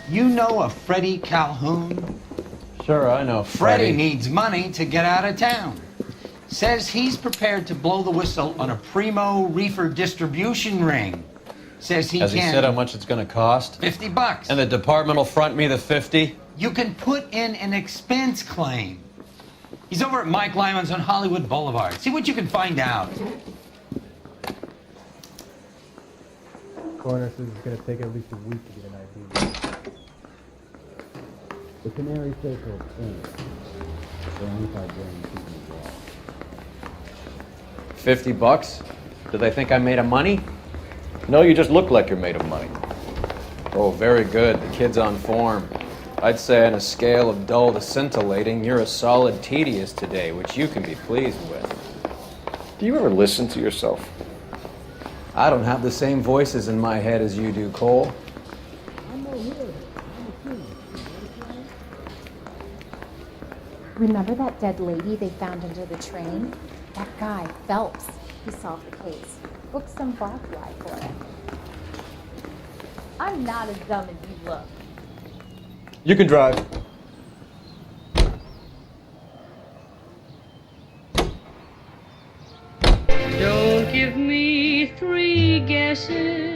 You know a Freddie Calhoun? Sure, I know Freddie needs money to get out of town. Says he's prepared to blow the whistle on a primo reefer distribution ring. Says he Has can... he said how much it's going to cost? $50. And the department will front me the 50? You can put in an expense claim. He's over at Mike Lyman's on Hollywood Boulevard. See what you can find out. Coroner says it's going to take at least a week to get an ID. The canary circle thing. The anti-brain keeping it raw. $50? Do they think I'm made of money? No, you just look like you're made of money. Oh, very good. The kid's on form. I'd say on a scale of dull to scintillating, you're a solid tedious today, which you can be pleased with. Do you ever listen to yourself? I don't have the same voices in my head as you do, Cole. Remember that dead lady they found under the train? That guy, Phelps, he solved the case. Booked some barfly for it. I'm not as dumb as you look. You can drive. Don't give me three guesses.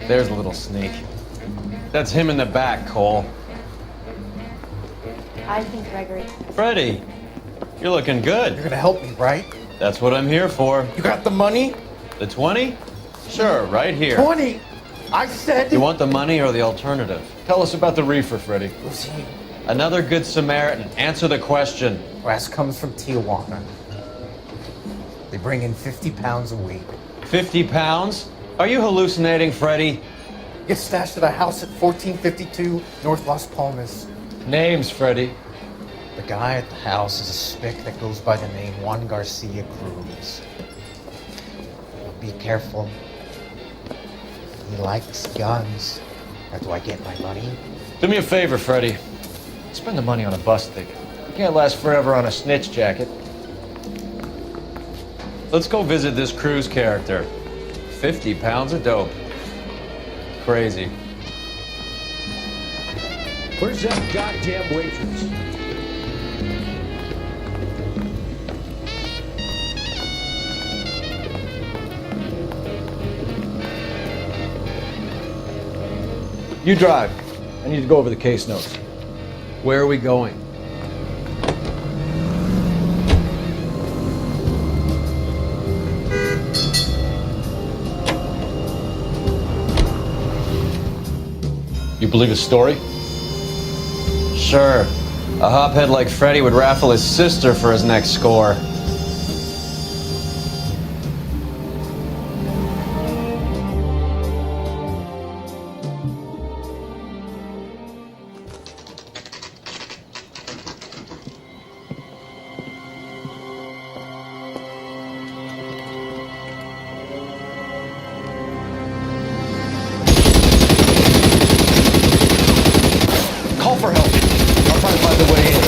There's a little sneak. That's him in the back, Cole. I think Gregory. Freddie, you're looking good. You're going to help me, right? That's what I'm here for. You got the money? The 20? Sure, right here. 20! I said... You want the money or the alternative? Tell us about the reefer, Freddie. Who's he? Another good Samaritan. Answer the question. Wes comes from Tijuana. They bring in 50 pounds a week. 50 pounds? Are you hallucinating, Freddie? Gets stashed at a house at 1452 North Las Palmas. Names, Freddie. The guy at the house is a spick that goes by the name Juan Garcia Cruz. Be careful. He likes guns. How do I get my money? Do me a favor, Freddie. Spend the money on a bus ticket. You can't last forever on a snitch jacket. Let's go visit this Cruz character. 50 pounds of dope. Crazy. Where's that goddamn waitress? You drive. I need to go over the case notes. Where are we going? You believe his story? Sure. A hophead like Freddie would raffle his sister for his next score. Call for help. I'll try to find the way in.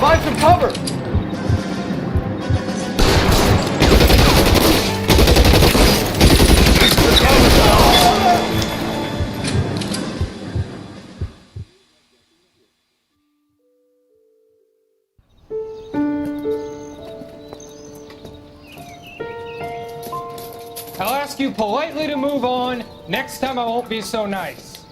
Find some cover! ask you politely to move on. Next time I won't be so nice.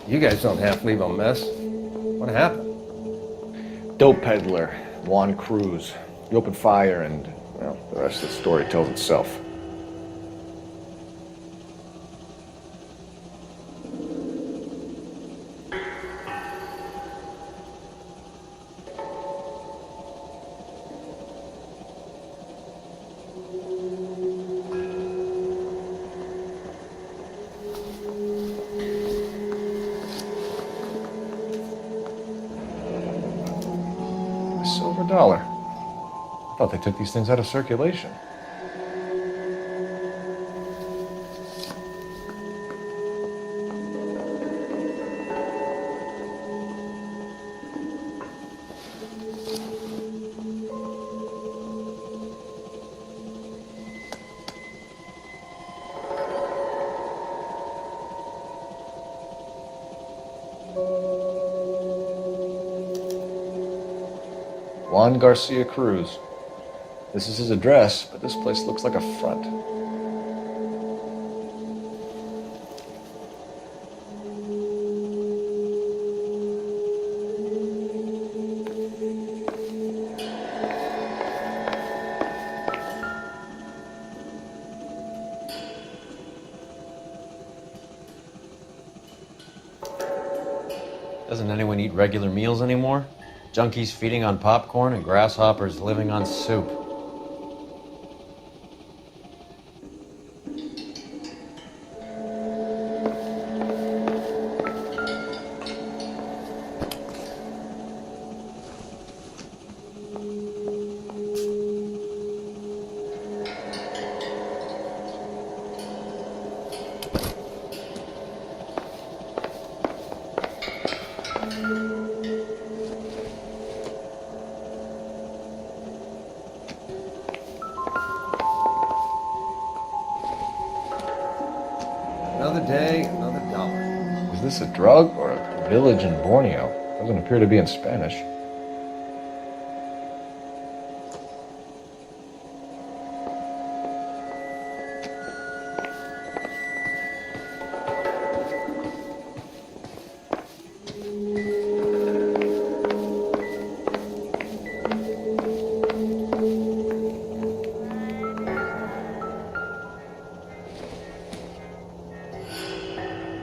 You guys don't half leave a mess. What happened? Dope peddler, Juan Cruz. He opened fire and, well, the rest of the story tells itself. $1. I thought they took these things out of circulation. Juan Garcia Cruz. This is his address, but this place looks like a front. Doesn't anyone eat regular meals anymore? Junkies feeding on popcorn and grasshoppers living on soup. Another day, another dollar. Is this a drug or a village in Borneo? Doesn't appear to be in Spanish.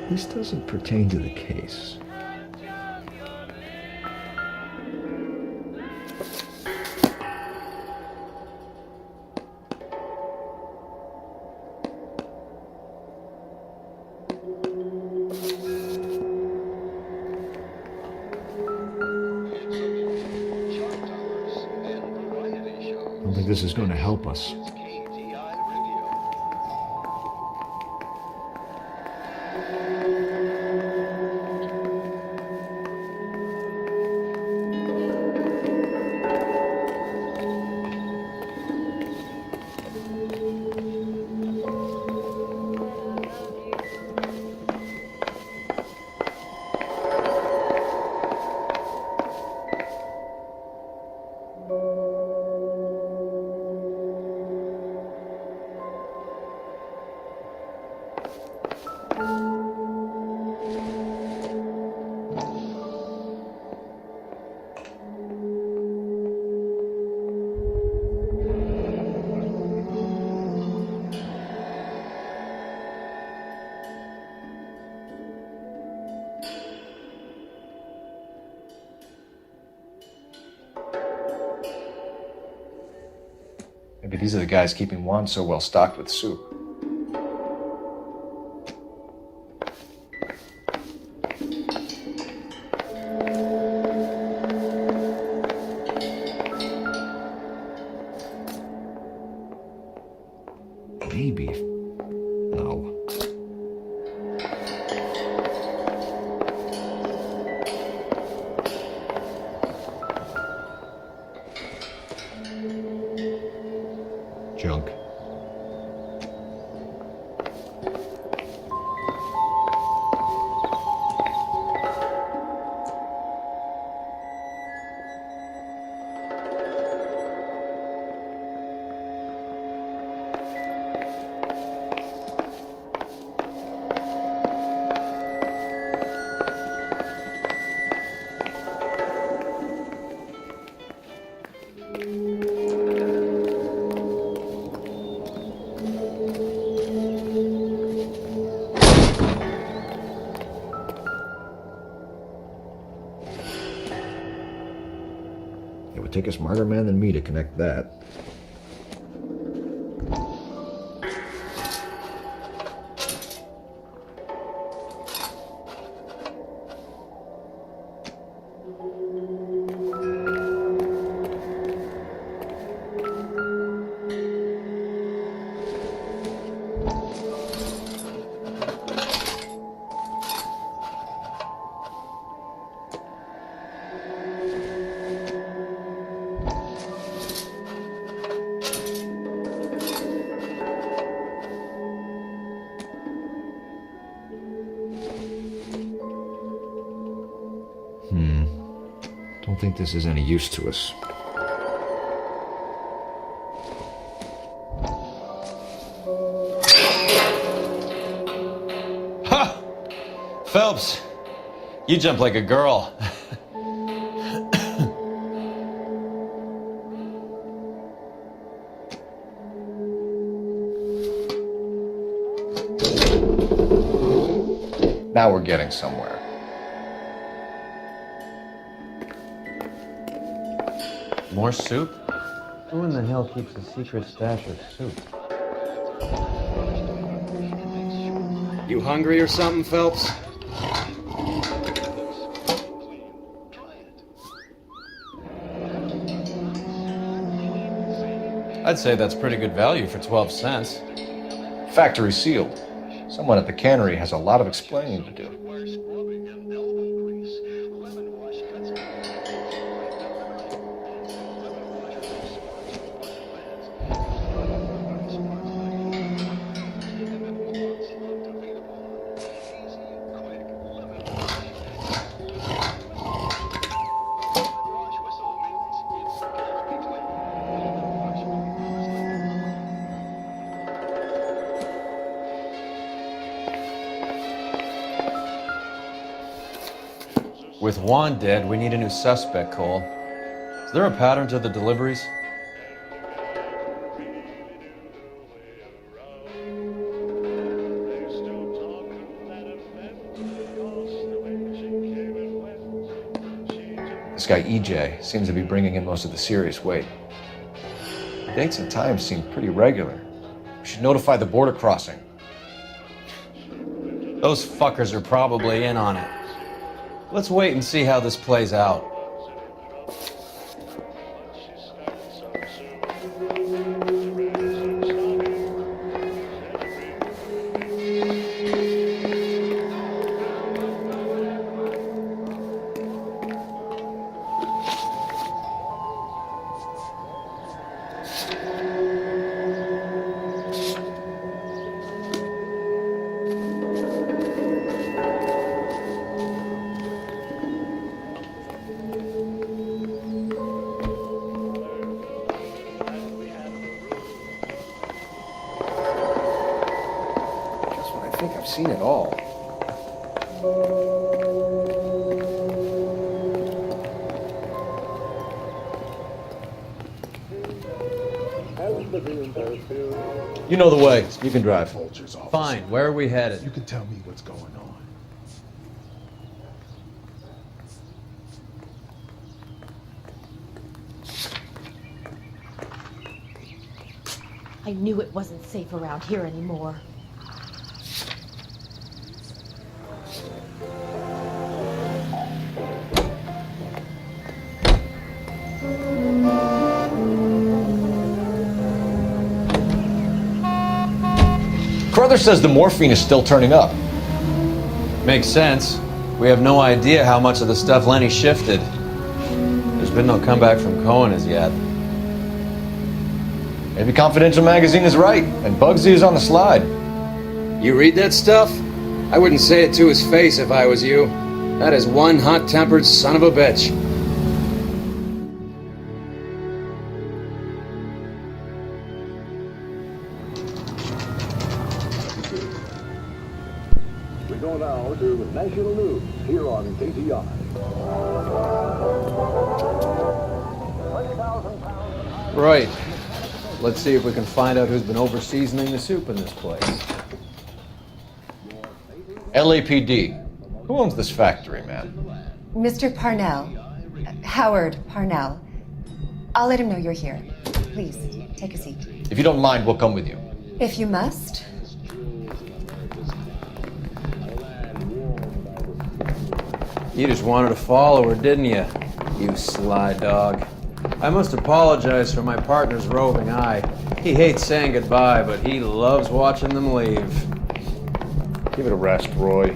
This doesn't pertain to the case. I don't think this is going to help us. Maybe these are the guys keeping Juan so well stocked with soup. Maybe. No. Junk. take a smarter man than me to connect that. Don't think this is any use to us. Ha! Phelps, you jump like a girl. Now we're getting somewhere. More soup? Who in the hell keeps a secret stash of soup? You hungry or something, Phelps? I'd say that's pretty good value for 12 cents. Factory sealed. Someone at the cannery has a lot of explaining to do. With Juan dead, we need a new suspect, Cole. Is there a pattern to the deliveries? This guy EJ seems to be bringing in most of the serious weight. The dates and times seem pretty regular. We should notify the border crossing. Those fuckers are probably in on it. Let's wait and see how this plays out. I've seen it all. You know the way. You can drive. Fine, where are we headed? You can tell me what's going on. I knew it wasn't safe around here anymore. Carruthers says the morphine is still turning up. Makes sense. We have no idea how much of the stuff Lenny shifted. There's been no comeback from Cohen as yet. Maybe Confidential Magazine is right, and Bugsy is on the slide. You read that stuff? I wouldn't say it to his face if I was you. That is one hot-tempered son of a bitch. We go now to national news here on KTI. Right. Let's see if we can find out who's been over-seasoning the soup in this place. LAPD. Who owns this factory, man? Mr. Parnell. Howard Parnell. I'll let him know you're here. Please, take a seat. If you don't mind, we'll come with you. If you must. You just wanted to follow her, didn't you? You sly dog. I must apologize for my partner's roving eye. He hates saying goodbye, but he loves watching them leave. Give it a rest, Roy.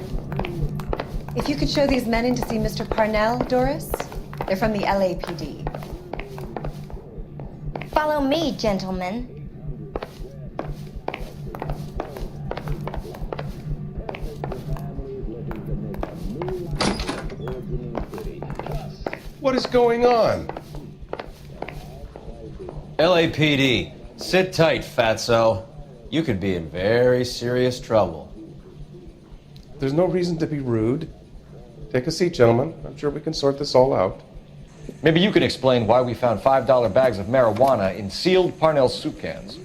If you could show these men in to see Mr. Parnell, Doris. They're from the LAPD. Follow me, gentlemen. What is going on? LAPD, sit tight, fatso. You could be in very serious trouble. There's no reason to be rude. Take a seat, gentlemen. I'm sure we can sort this all out. Maybe you can explain why we found $5 bags of marijuana in sealed Parnell soup cans.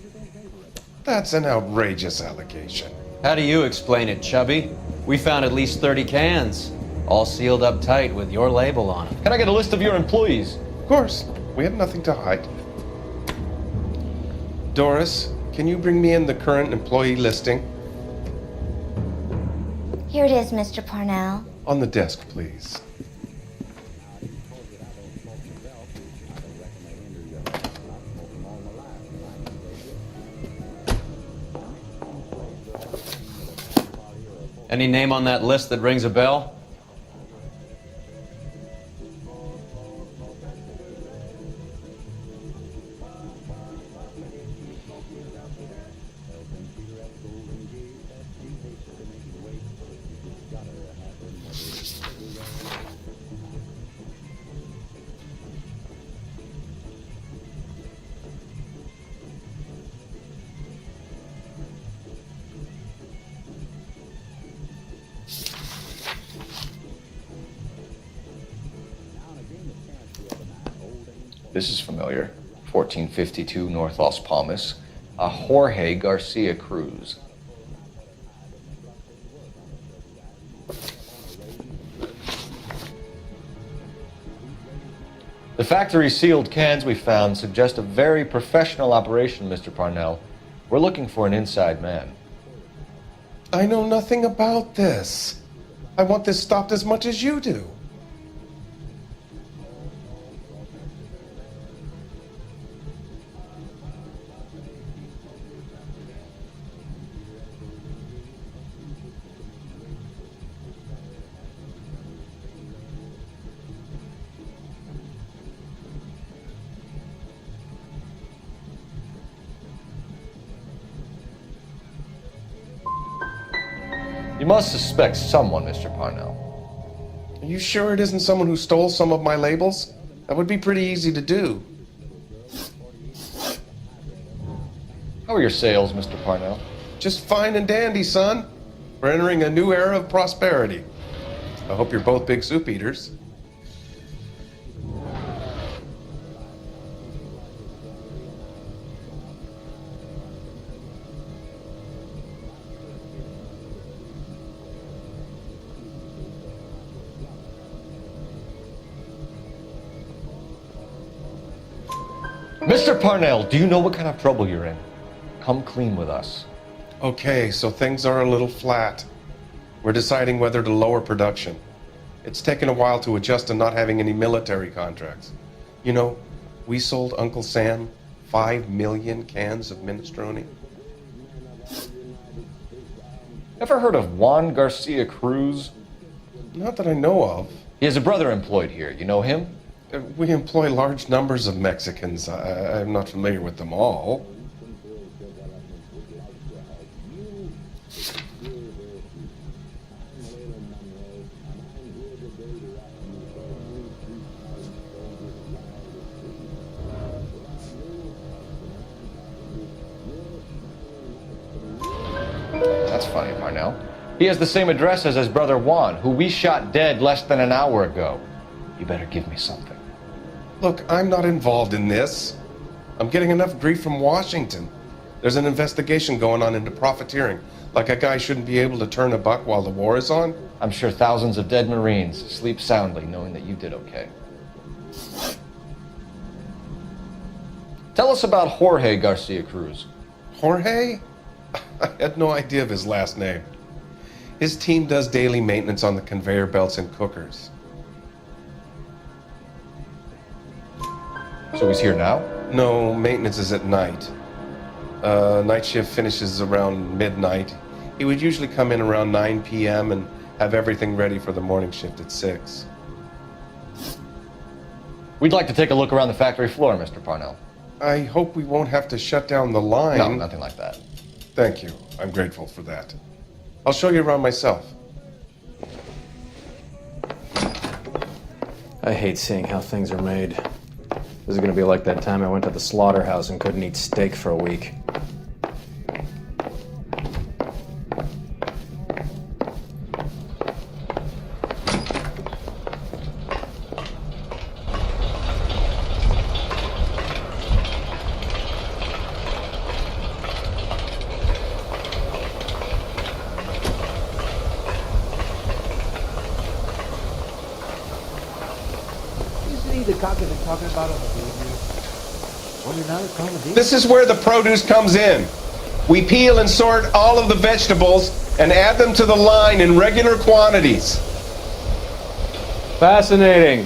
That's an outrageous allegation. How do you explain it, Chubby? We found at least 30 cans, all sealed up tight with your label on them. Can I get a list of your employees? Of course. We have nothing to hide. Doris, can you bring me in the current employee listing? Here it is, Mr. Parnell. On the desk, please. Any name on that list that rings a bell? This is familiar. 1452 North Las Palmas. A Jorge Garcia Cruz. The factory sealed cans we found suggest a very professional operation, Mr. Parnell. We're looking for an inside man. I know nothing about this. I want this stopped as much as you do. You must suspect someone, Mr. Parnell. Are you sure it isn't someone who stole some of my labels? That would be pretty easy to do. How are your sales, Mr. Parnell? Just fine and dandy, son. We're entering a new era of prosperity. I hope you're both big soup eaters. Mr. Parnell, do you know what kind of trouble you're in? Come clean with us. Okay, so things are a little flat. We're deciding whether to lower production. It's taken a while to adjust to not having any military contracts. You know, we sold Uncle Sam 5 million cans of minestrone. Ever heard of Juan Garcia Cruz? Not that I know of. He has a brother employed here. You know him? We employ large numbers of Mexicans. I'm not familiar with them all. That's funny, Parnell. He has the same address as his brother Juan, who we shot dead less than an hour ago. You better give me something. Look, I'm not involved in this. I'm getting enough grief from Washington. There's an investigation going on into profiteering. Like a guy shouldn't be able to turn a buck while the war is on. I'm sure thousands of dead Marines sleep soundly knowing that you did okay. Tell us about Jorge Garcia Cruz. Jorge? I had no idea of his last name. His team does daily maintenance on the conveyor belts and cookers. So he's here now? No, maintenance is at night. Night shift finishes around midnight. He would usually come in around 9 p.m. and have everything ready for the morning shift at 6. We'd like to take a look around the factory floor, Mr. Parnell. I hope we won't have to shut down the line. No, nothing like that. Thank you. I'm grateful for that. I'll show you around myself. I hate seeing how things are made. This is gonna be like that time I went to the slaughterhouse and couldn't eat steak for a week. This is where the produce comes in. We peel and sort all of the vegetables and add them to the line in regular quantities. Fascinating.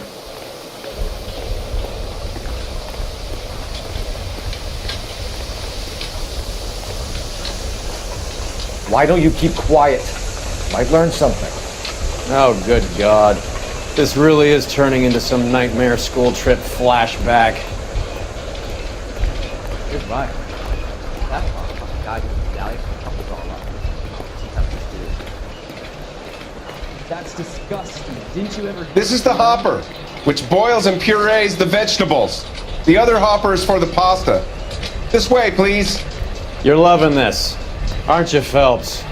Why don't you keep quiet? Might learn something. Oh, good God. This really is turning into some nightmare school trip flashback. You're right. That motherfucking guy who medallion couples all up. That's disgusting. Didn't you ever... This is the hopper, which boils and purees the vegetables. The other hopper is for the pasta. This way, please. You're loving this, aren't you, Phelps?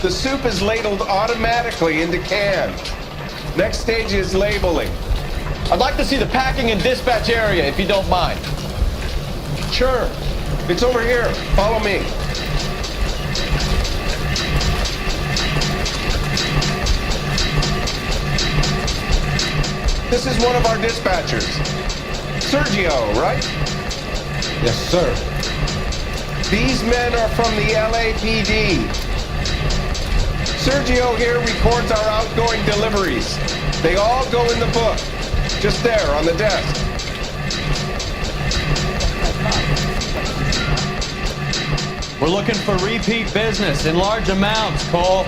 The soup is ladled automatically into cans. Next stage is labeling. I'd like to see the packing and dispatch area, if you don't mind. Sure. It's over here. Follow me. This is one of our dispatchers. Sergio, right? Yes, sir. These men are from the LAPD. Sergio here records our outgoing deliveries. They all go in the book. Just there, on the desk. We're looking for repeat business in large amounts, Cole.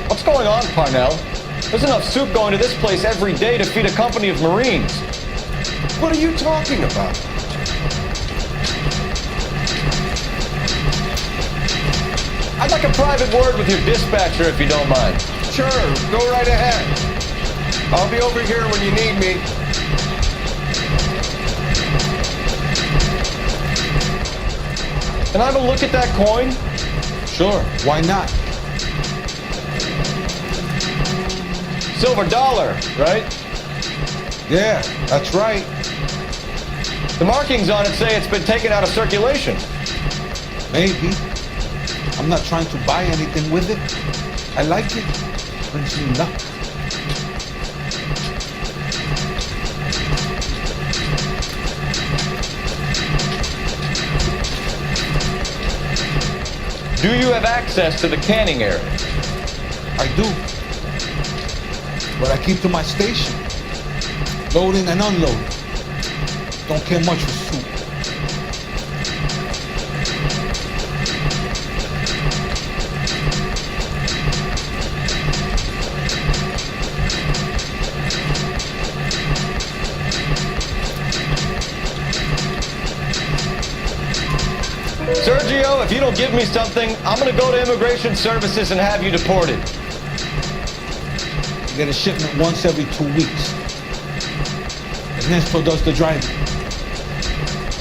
What's going on, Parnell? There's enough soup going to this place every day to feed a company of Marines. What are you talking about? I'd like a private word with your dispatcher, if you don't mind. Sure, go right ahead. I'll be over here when you need me. Can I have a look at that coin? Sure, why not? Silver dollar, right? Yeah, that's right. The markings on it say it's been taken out of circulation. Maybe. I'm not trying to buy anything with it. I like it. Brings me luck. Do you have access to the canning area? I do. But I keep to my station. Loading and unloading. Don't care much for soup. Sergio, if you don't give me something, I'm gonna go to Immigration Services and have you deported. You get a shipment once every 2 weeks. Ernesto does the driving.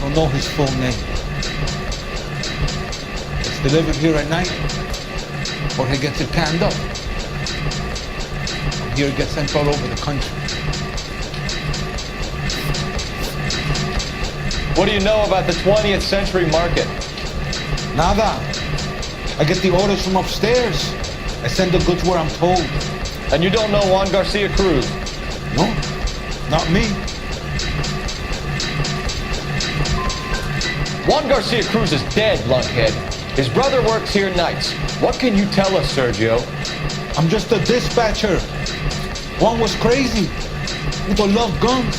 Don't know his full name. It's delivered here at night, or he gets it canned up. From here it gets sent all over the country. What do you know about the 20th century market? Nada. I get the orders from upstairs. I send the goods where I'm told. And you don't know Juan Garcia Cruz? No, not me. Juan Garcia Cruz is dead, lunkhead. His brother works here nights. What can you tell us, Sergio? I'm just a dispatcher. Juan was crazy. People love guns.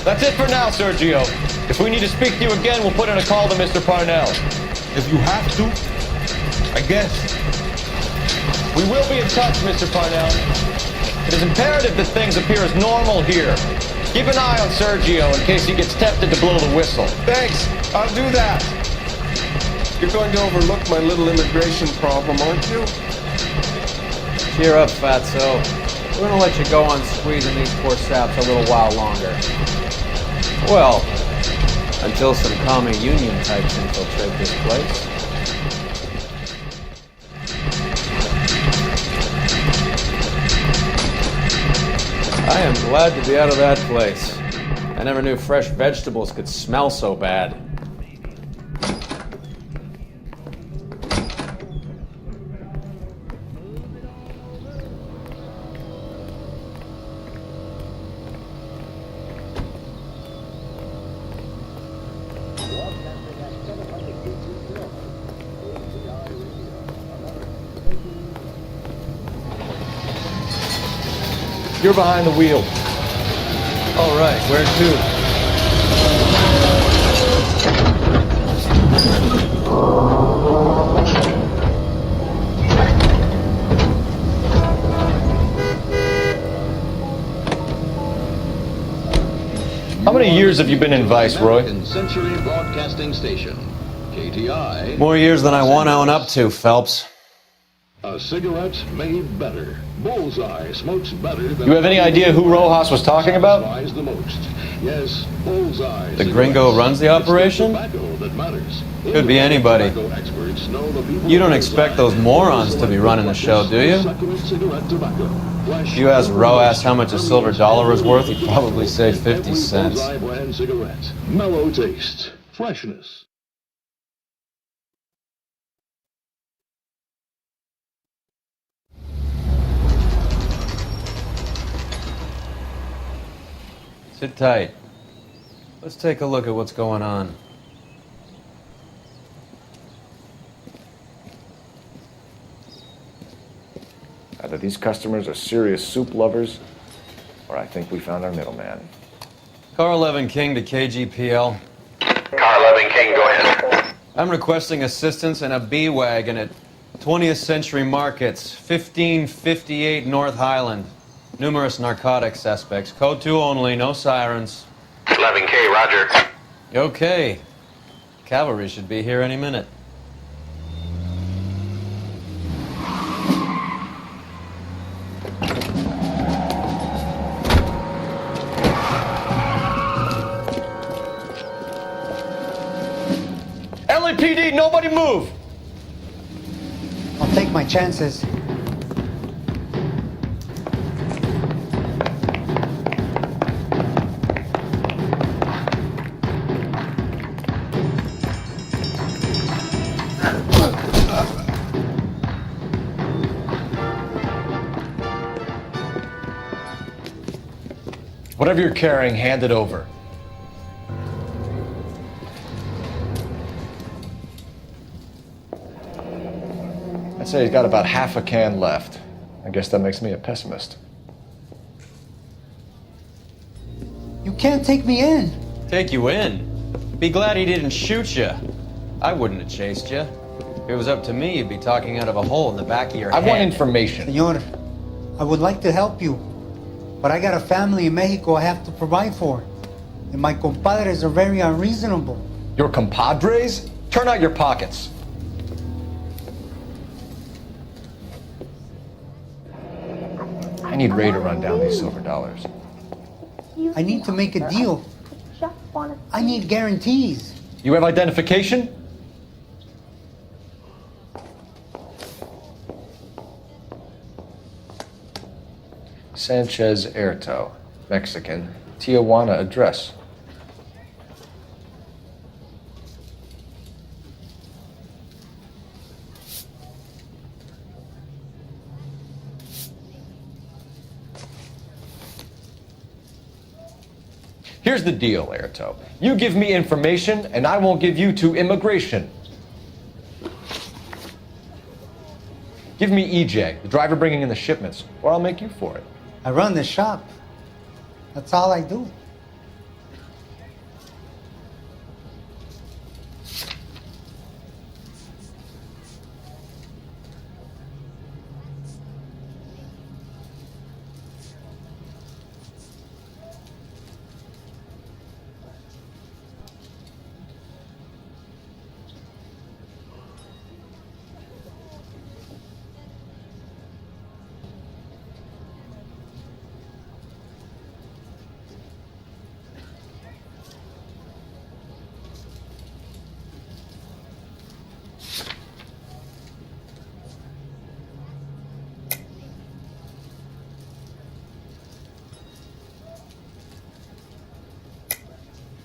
That's it for now, Sergio. If we need to speak to you again, we'll put in a call to Mr. Parnell. If you have to, I guess. We will be in touch, Mr. Parnell. It is imperative that things appear as normal here. Keep an eye on Sergio in case he gets tempted to blow the whistle. Thanks, I'll do that. You're going to overlook my little immigration problem, aren't you? Cheer up, fatso. We're gonna let you go on squeezing these poor saps a little while longer. Well, until some commie union types infiltrate this place. I am glad to be out of that place. I never knew fresh vegetables could smell so bad. You're behind the wheel. All right, where to? How many years have you been in Viceroy? Century Broadcasting Station, KTI. More years than I want to own up to, Phelps. A cigarette made better. Bullseye smokes better than... You have any idea who Rojas was talking about? The most. Yes, Bullseye. The gringo runs the operation? Could be anybody. You don't expect those morons to be running the show, do you? If you asked Rojas how much a silver dollar was worth, he'd probably say 50 cents. Mellow taste. Freshness. Sit tight. Let's take a look at what's going on. Either these customers are serious soup lovers, or I think we found our middleman. Car 11 King to KGPL. Car 11 King, go ahead. I'm requesting assistance in a B-Wagon at 20th Century Markets, 1558 North Highland. Numerous narcotic suspects. Code 2 only, no sirens. 11K, roger. Okay. Cavalry should be here any minute. LAPD, nobody move! I'll take my chances. Whatever you're carrying, hand it over. I'd say he's got about half a can left. I guess that makes me a pessimist. You can't take me in. Take you in? Be glad he didn't shoot you. I wouldn't have chased you. If it was up to me, you'd be talking out of a hole in the back of your head. I want information. Senor, I would like to help you, but I got a family in Mexico I have to provide for. And my compadres are very unreasonable. Your compadres? Turn out your pockets. I need Ray to run down these silver dollars. I need to make a deal. I need guarantees. You have identification? Sanchez Erto, Mexican, Tijuana address. Here's the deal, Airto. You give me information, and I won't give you to immigration. Give me EJ, the driver bringing in the shipments, or I'll make you for it. I run the shop. That's all I do.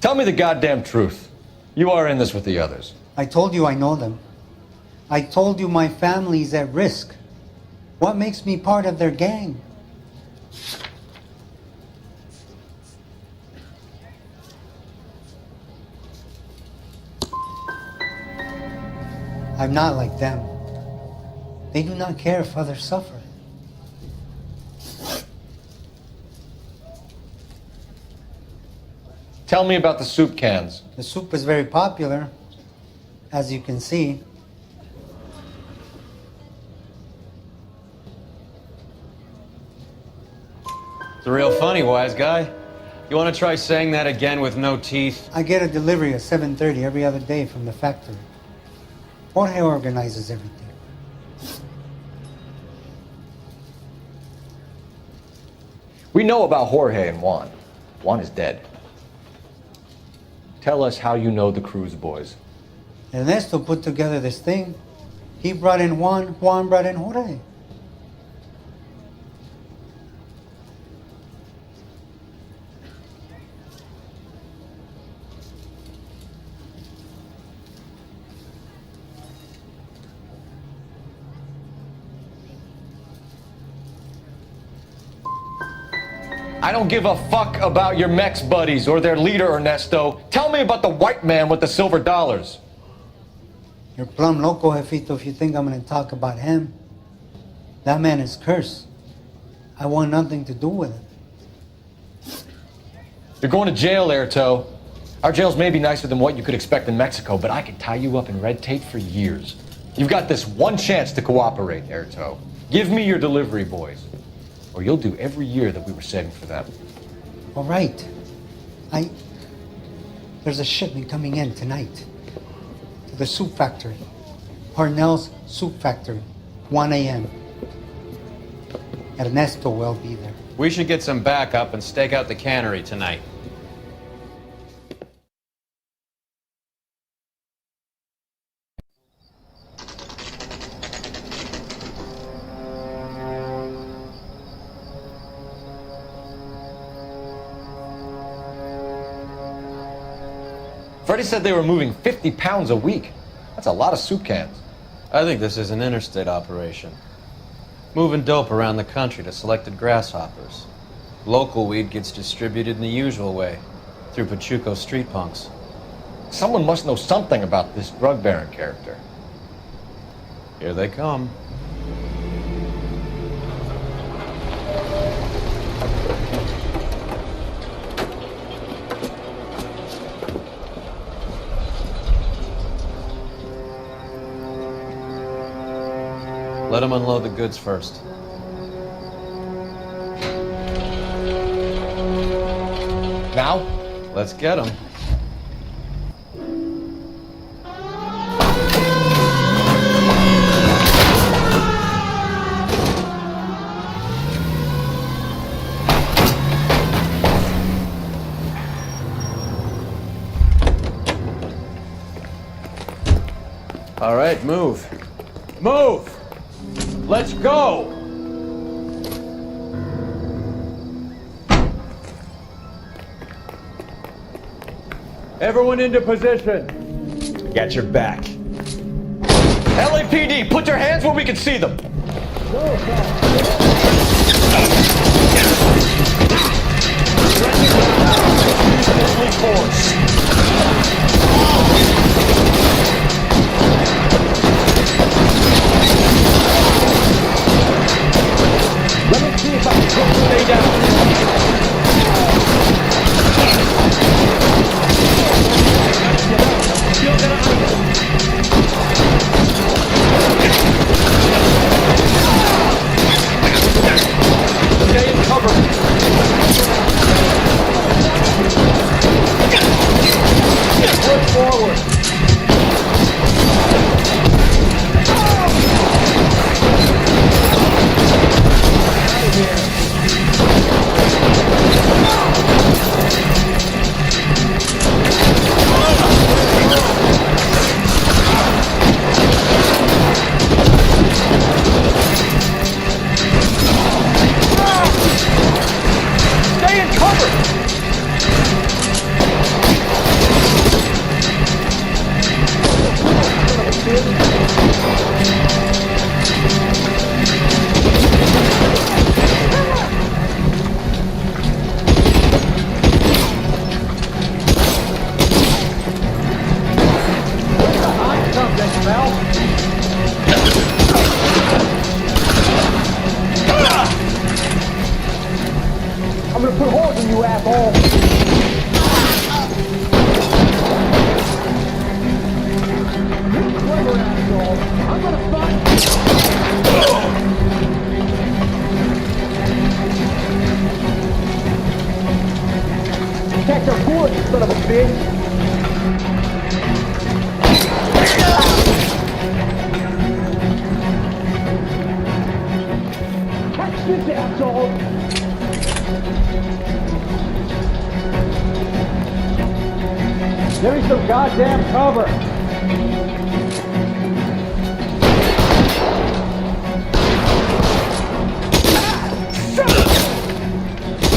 Tell me the goddamn truth. You are in this with the others. I told you I know them. I told you my family's at risk. What makes me part of their gang? I'm not like them. They do not care if others suffer. Tell me about the soup cans. The soup is very popular, as you can see. It's real funny, wise guy. You want to try saying that again with no teeth? I get a delivery at 7:30 every other day from the factory. Jorge organizes everything. We know about Jorge and Juan. Juan is dead. Tell us how you know the Cruz boys. Ernesto put together this thing. He brought in Juan, Juan brought in Jorge. I don't give a fuck about your Mex buddies or their leader, Ernesto. Tell me about the white man with the silver dollars. You're plumb loco, Jefito, if you think I'm going to talk about him. That man is cursed. I want nothing to do with it. You're going to jail, Airto. Our jails may be nicer than what you could expect in Mexico, but I can tie you up in red tape for years. You've got this one chance to cooperate, Airto. Give me your delivery boys, or you'll do every year that we were saving for them. All right. There's a shipment coming in tonight to the soup factory. Parnell's Soup Factory, 1 a.m. Ernesto will be there. We should get some backup and stake out the cannery tonight. Freddie said they were moving 50 pounds a week. That's a lot of soup cans. I think this is an interstate operation. Moving dope around the country to selected grasshoppers. Local weed gets distributed in the usual way, through Pachuco street punks. Someone must know something about this drug baron character. Here they come. Let them unload the goods first. Now? Let's get them. All right, move. Move! Let's go! Everyone into position. Got your back. LAPD, put your hands where we can see them. Use deadly force. Let me see if I can stay down. Stay in cover. Push forward. Stay in cover. I'm gonna put holes in you, asshole! You clever asshole! I'm gonna find... Catch your bullet, you son of a bitch! Catch this, asshole! Give me some goddamn cover!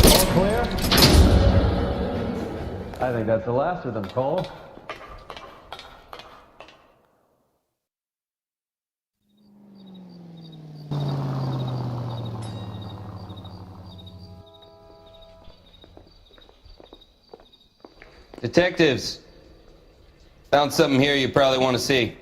All clear? I think that's the last of them, Cole. Detectives, found something here you probably want to see.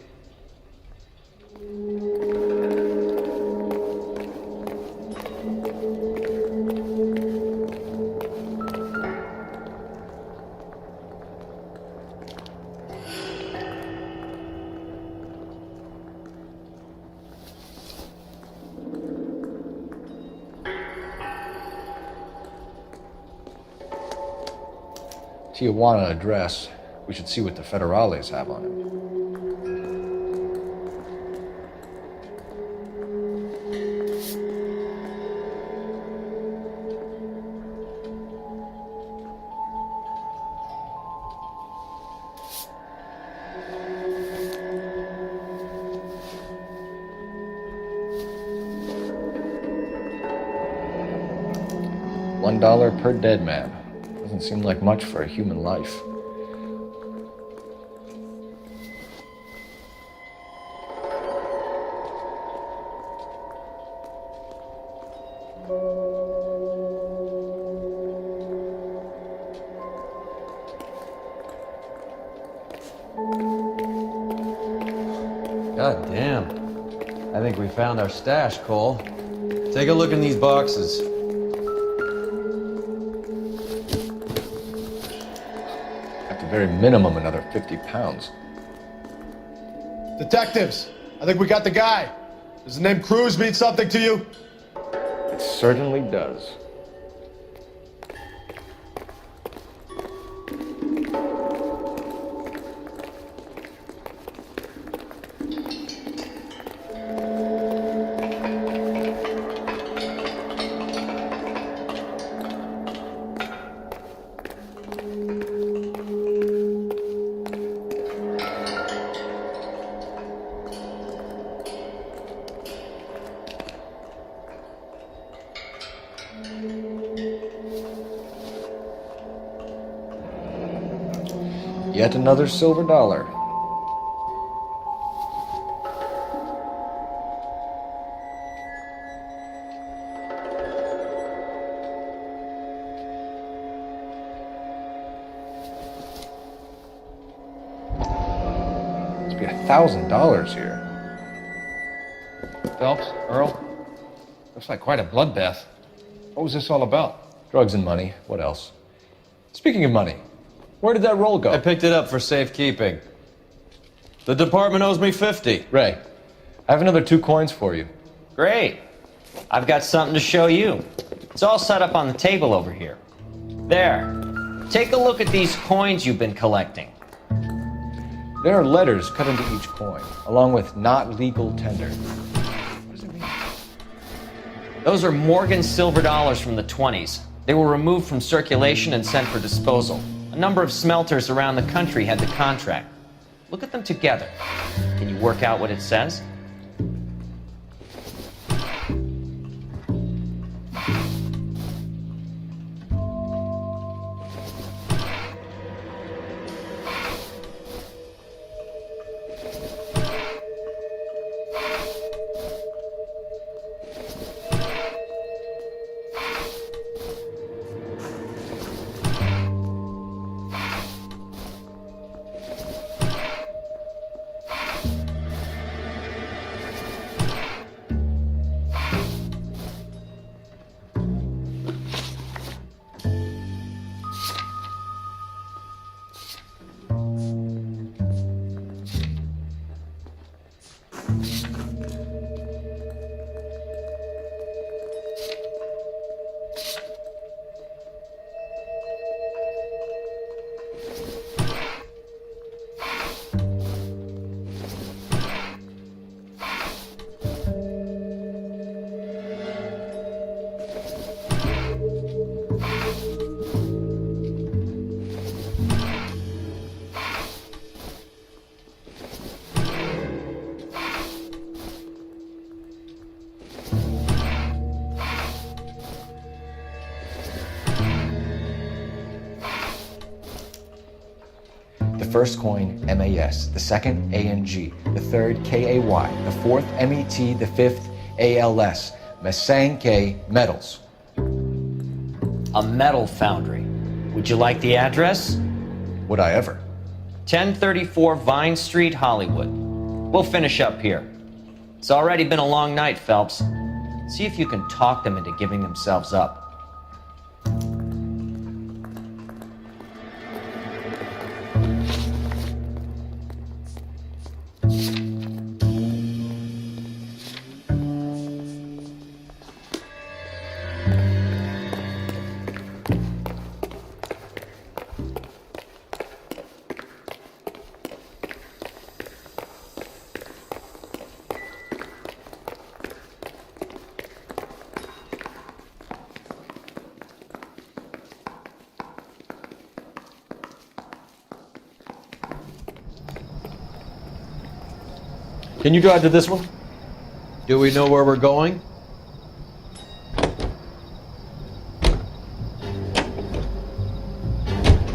Tijuana address. We should see what the federales have on him. $1 per dead man. Doesn't seem like much for a human life. God damn. I think we found our stash, Cole. Take a look in these boxes. At the very minimum, another 50 pounds. Detectives, I think we got the guy. Does the name Cruz mean something to you? It certainly does. Yet another silver dollar. $1,000 here. Phelps, Earl, looks like quite a bloodbath. What was this all about? Drugs and money. What else? Speaking of money, where did that roll go? I picked it up for safekeeping. The department owes me 50. Ray, I have another 2 coins for you. Great. I've got something to show you. It's all set up on the table over here. There. Take a look at these coins you've been collecting. There are letters cut into each coin, along with not legal tender. What does it mean? Those are Morgan silver dollars from the 20s. They were removed from circulation and sent for disposal. A number of smelters around the country had the contract. Look at them together. Can you work out what it says? The first coin, MAS, the second, ANG, the third, KAY, the fourth, MET, the fifth, ALS, Masanke Metals. A metal foundry. Would you like the address? Would I ever? 1034 Vine Street, Hollywood. We'll finish up here. It's already been a long night, Phelps. See if you can talk them into giving themselves up. Can you drive to this one? Do we know where we're going?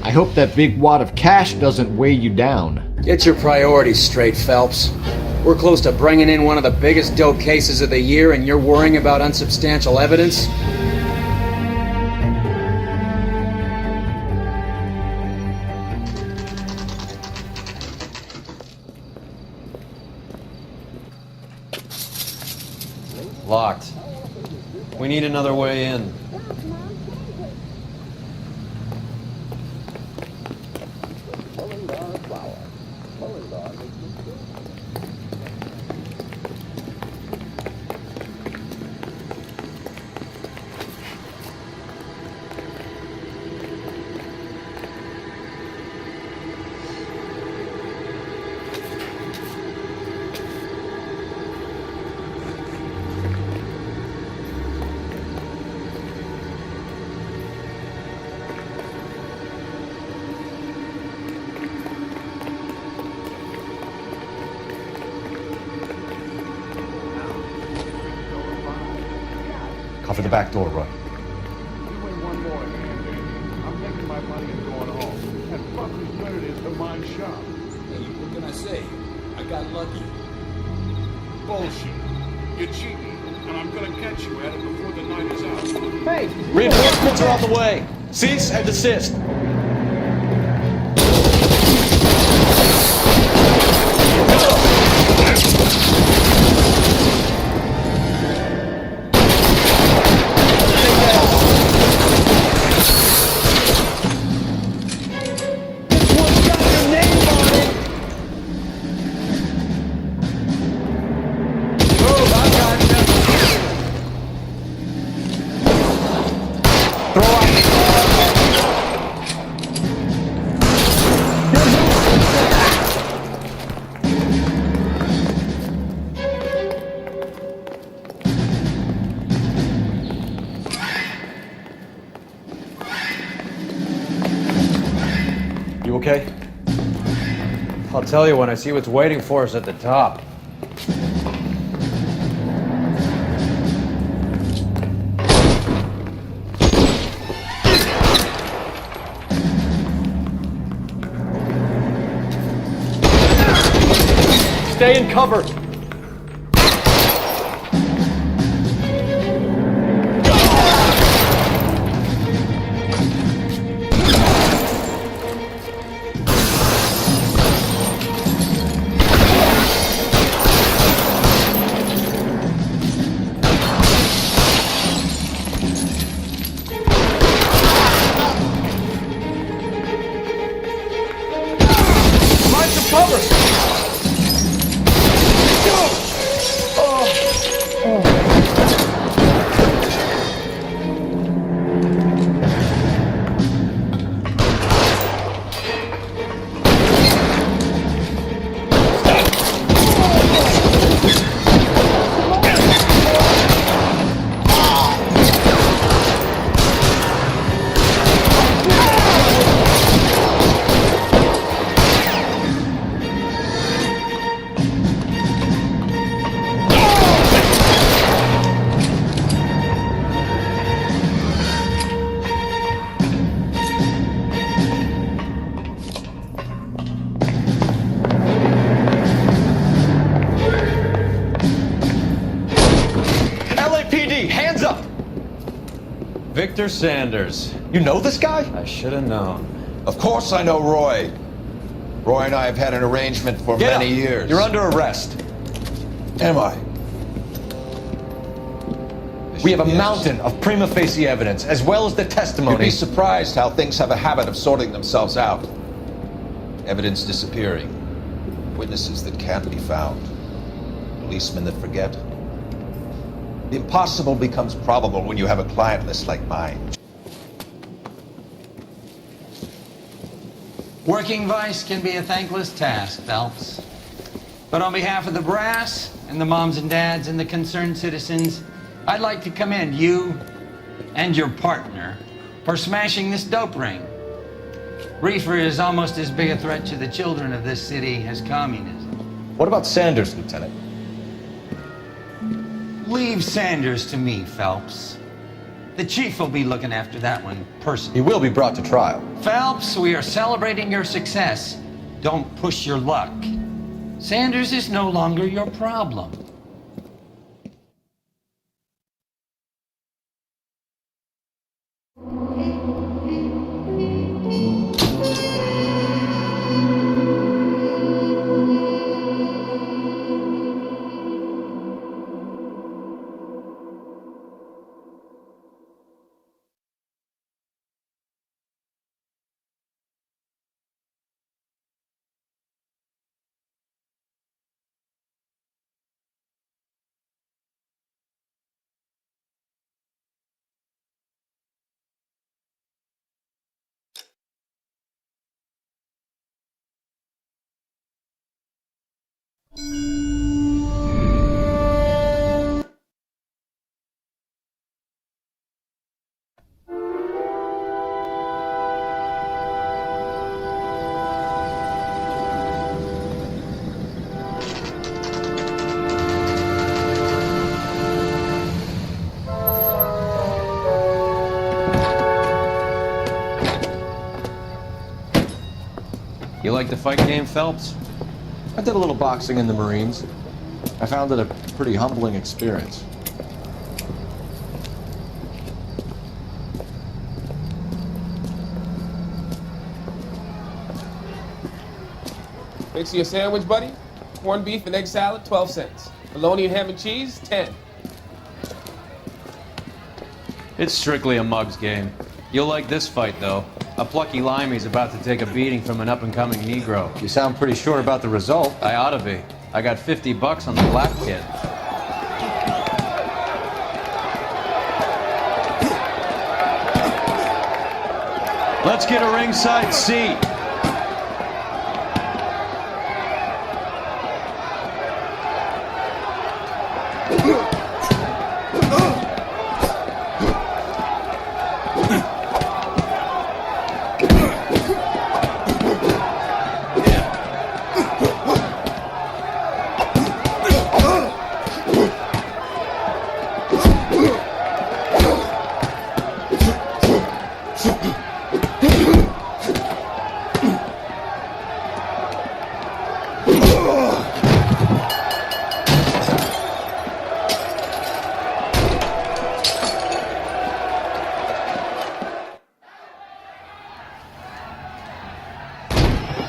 I hope that big wad of cash doesn't weigh you down. Get your priorities straight, Phelps. We're close to bringing in one of the biggest dope cases of the year, and you're worrying about unsubstantial evidence? Locked. We need another way in. Cover the back door, Roy. You wait one more hand, baby. I'm taking my money and going home. And fuck as good it is to mine shop. Hey, what can I say? I got lucky. Bullshit. You're cheating, and I'm gonna catch you at it before the night is out. Hey! Reinforcements are on the way. Cease and desist. Go! okay? I'll tell you when I see what's waiting for us at the top. Stay in cover! Find some cover! LAPD, hands up! Victor Sanders. You know this guy? I should have known. Of course I know Roy. Roy and I have had an arrangement for Get many up. years. You're under arrest. Am I? We have a mountain of prima facie evidence, as well as the testimony. You'd be surprised how things have a habit of sorting themselves out. Evidence disappearing. Witnesses that can't be found. Policemen that forget. The impossible becomes probable when you have a client list like mine. Working vice can be a thankless task, Phelps. But on behalf of the brass and the moms and dads and the concerned citizens, I'd like to commend you and your partner for smashing this dope ring. Reefer is almost as big a threat to the children of this city as communism. What about Sanders, Lieutenant? Leave Sanders to me, Phelps. The chief will be looking after that one personally. He will be brought to trial. Phelps, we are celebrating your success. Don't push your luck. Sanders is no longer your problem. You like the fight game, Phelps? I did a little boxing in the Marines. I found it a pretty humbling experience. Fix you a sandwich, buddy? Corned beef and egg salad, 12 cents. Bologna and ham and cheese, 10. It's strictly a mug's game. You'll like this fight, though. A plucky limey's about to take a beating from an up-and-coming Negro. You sound pretty sure about the result. I ought to be. I got $50 on the black kid. Let's get a ringside seat.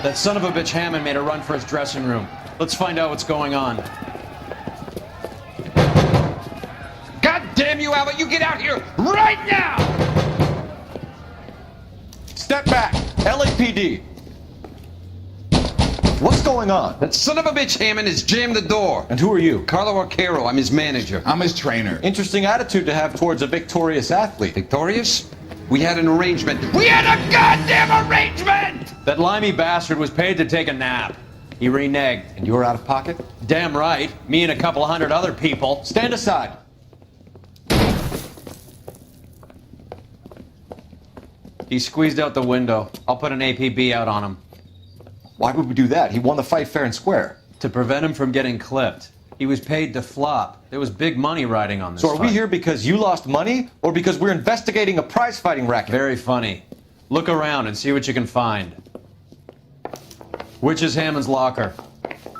That son of a bitch Hammond made a run for his dressing room. Let's find out what's going on. God damn you, Albert! You get out here right now! Step back! LAPD! What's going on? That son of a bitch Hammond has jammed the door. And who are you? Carlo Arcaro, I'm his manager. I'm his trainer. Interesting attitude to have towards a victorious athlete. Victorious? We had an arrangement. We had a goddamn arrangement! That limey bastard was paid to take a nap. He reneged. And you were out of pocket? Damn right. Me and a couple 100 other people. Stand aside. He squeezed out the window. I'll put an APB out on him. Why would we do that? He won the fight fair and square. To prevent him from getting clipped. He was paid to flop. There was big money riding on this So are we fight. here because you lost money or because we're investigating a prize-fighting racket? Very funny. Look around and see what you can find. Which is Hammond's locker?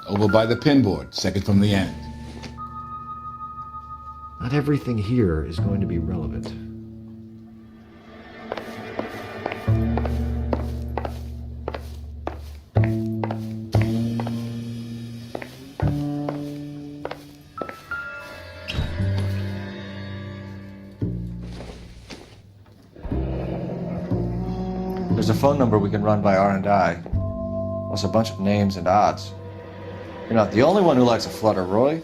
Over by the pinboard, second from the end. Not everything here is going to be relevant. There's a phone number we can run by R&I. Plus a bunch of names and odds. You're not the only one who likes a flutter, Roy.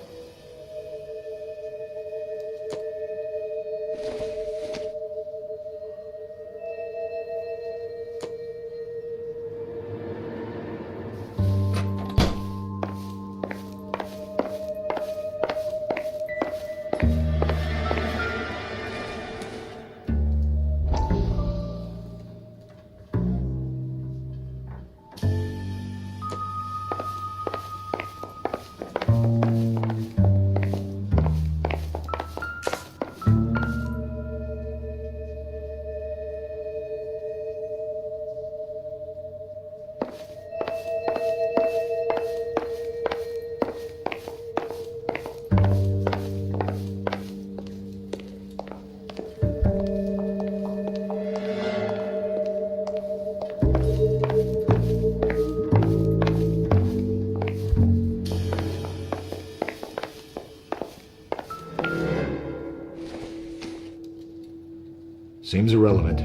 Seems irrelevant.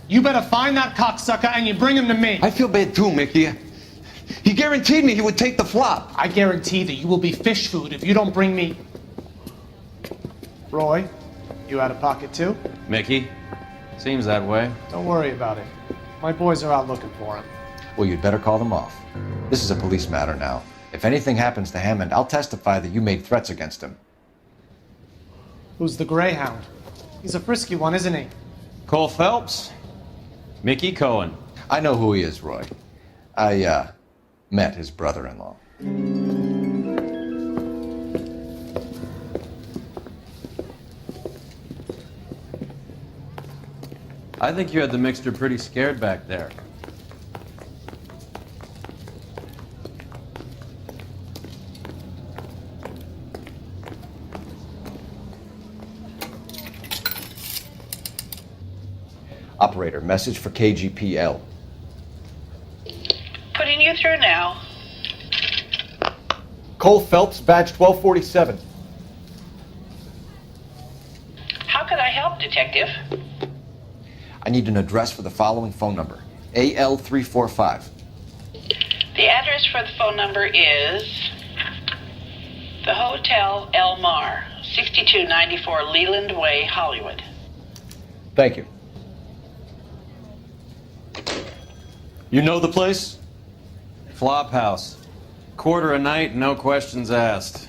You better find that cocksucker and you bring him to me. I feel bad too, Mickey. He guaranteed me he would take the flop. I guarantee that you will be fish food if you don't bring me... Roy, you out of pocket too? Mickey? Seems that way. Don't worry about it. My boys are out looking for him. Well, you'd better call them off. This is a police matter now. If anything happens to Hammond, I'll testify that you made threats against him. Who's the Greyhound? He's a frisky one, isn't he? Cole Phelps? Mickey Cohen. I know who he is, Roy. I, met his brother-in-law. I think you had the mixture pretty scared back there. Operator, message for KGPL. Putting you through now. Cole Phelps, badge 1247. How could I help, Detective? I need an address for the following phone number. AL345. The address for the phone number is the Hotel El Mar, 6294 Leland Way, Hollywood. Thank you. You know the place? Flop house. Quarter a night, no questions asked.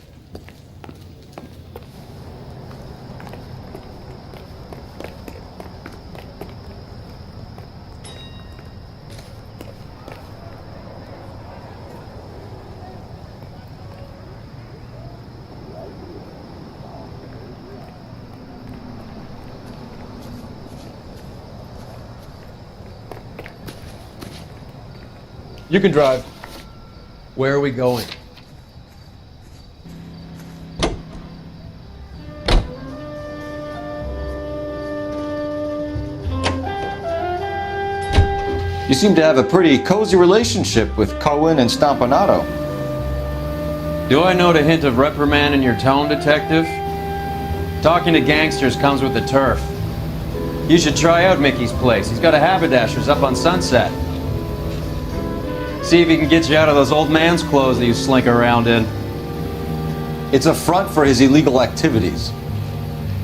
You can drive. Where are we going? You seem to have a pretty cozy relationship with Cohen and Stompanato. Do I note a hint of reprimand in your tone, detective? Talking to gangsters comes with the turf. You should try out Mickey's place. He's got a haberdasher's up on Sunset. See if he can get you out of those old man's clothes that you slink around in. It's a front for his illegal activities.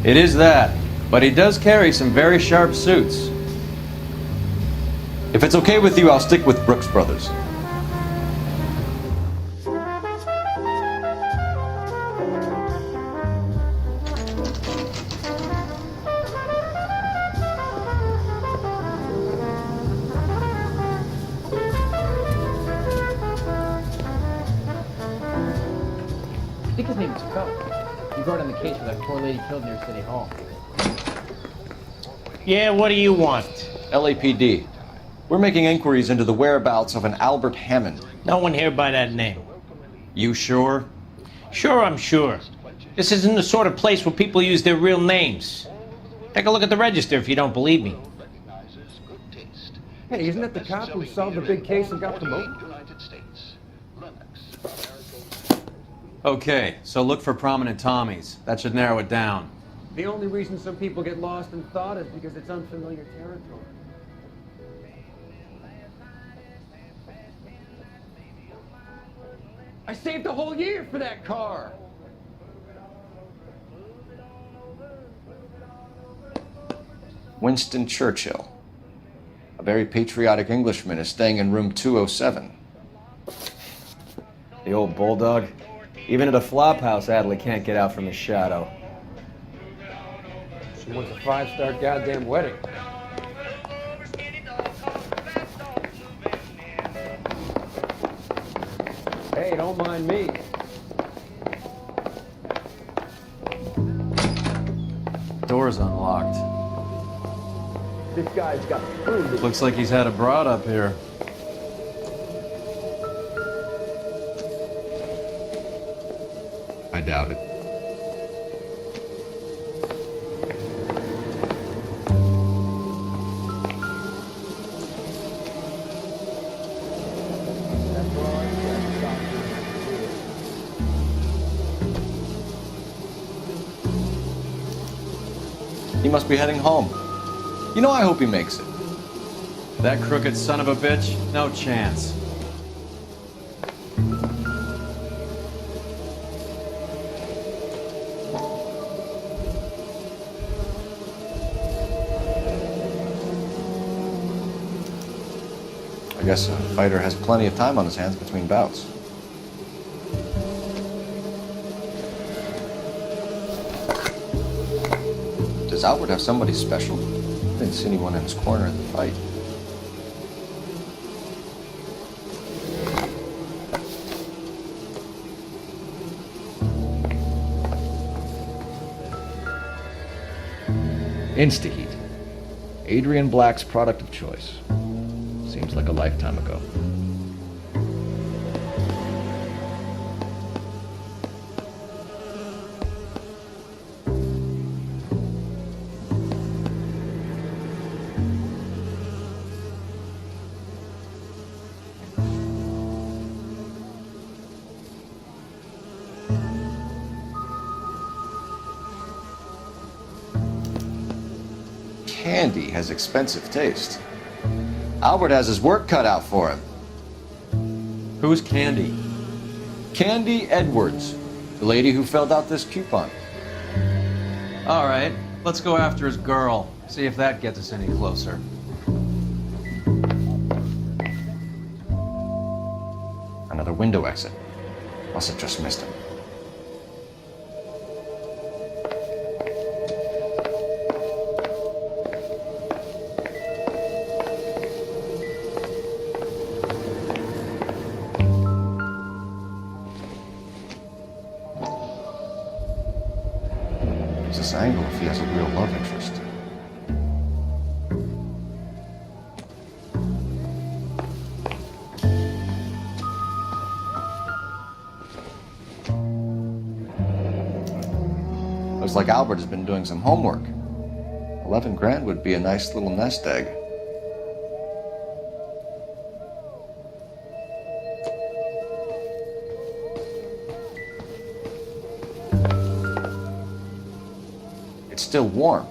It is that, but he does carry some very sharp suits. If it's okay with you, I'll stick with Brooks Brothers. I think his name was Coe. He brought in the case where that poor lady killed near City Hall. Yeah, what do you want? LAPD. We're making inquiries into the whereabouts of an Albert Hammond. No one here by that name. You sure? Sure, I'm sure. This isn't the sort of place where people use their real names. Take a look at the register if you don't believe me. Hey, isn't that the cop who solved the big case and got promoted? Okay, so look for prominent Tommies. That should narrow it down. The only reason some people get lost in thought is because it's unfamiliar territory. I saved a whole year for that car! Winston Churchill. A very patriotic Englishman is staying in room 207. The old bulldog. Even at a flop house, Adley can't get out from his shadow. She wants a 5-star goddamn wedding. Hey, don't mind me. Door's unlocked. This guy's got food. Looks like he's had a broad up here. I doubt it. He must be heading home. You know, I hope he makes it. That crooked son of a bitch? No chance. I guess a fighter has plenty of time on his hands between bouts. Does Albert have somebody special? Didn't see anyone in his corner in the fight. Instaheat. Adrian Black's product of choice. Seems like a lifetime ago. Candy has expensive taste. Albert has his work cut out for him. Who's Candy? Candy Edwards, the lady who filled out this coupon. All right, let's go after his girl. See if that gets us any closer. Another window exit. Must have just missed him. This angle if he has a real love interest. Looks like Albert has been doing some homework. 11 grand would be a nice little nest egg. It's still warm.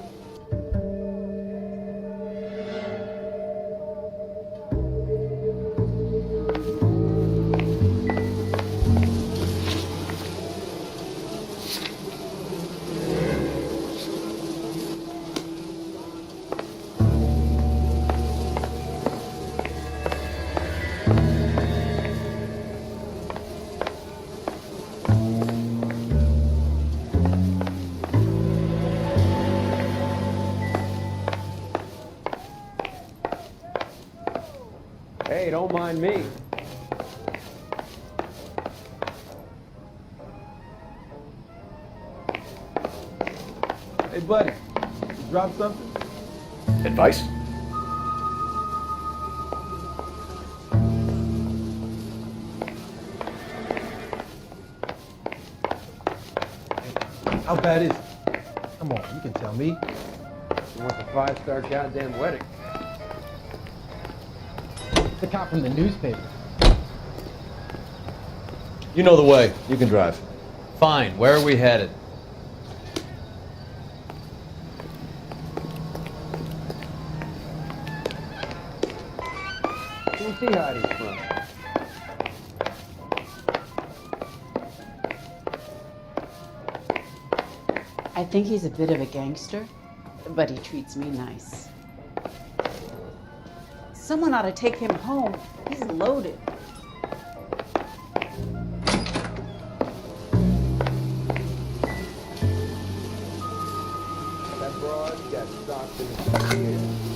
Hey, don't mind me. Hey, buddy, you dropped something? Advice? How bad is it? Come on, you can tell me. You want the 5-star goddamn wedding? The cop from the newspaper. You know the way. You can drive. Fine. Where are we headed? Who's he hiding from? I think he's a bit of a gangster, but he treats me nice. Someone ought to take him home. He's loaded. That broad got stopped in the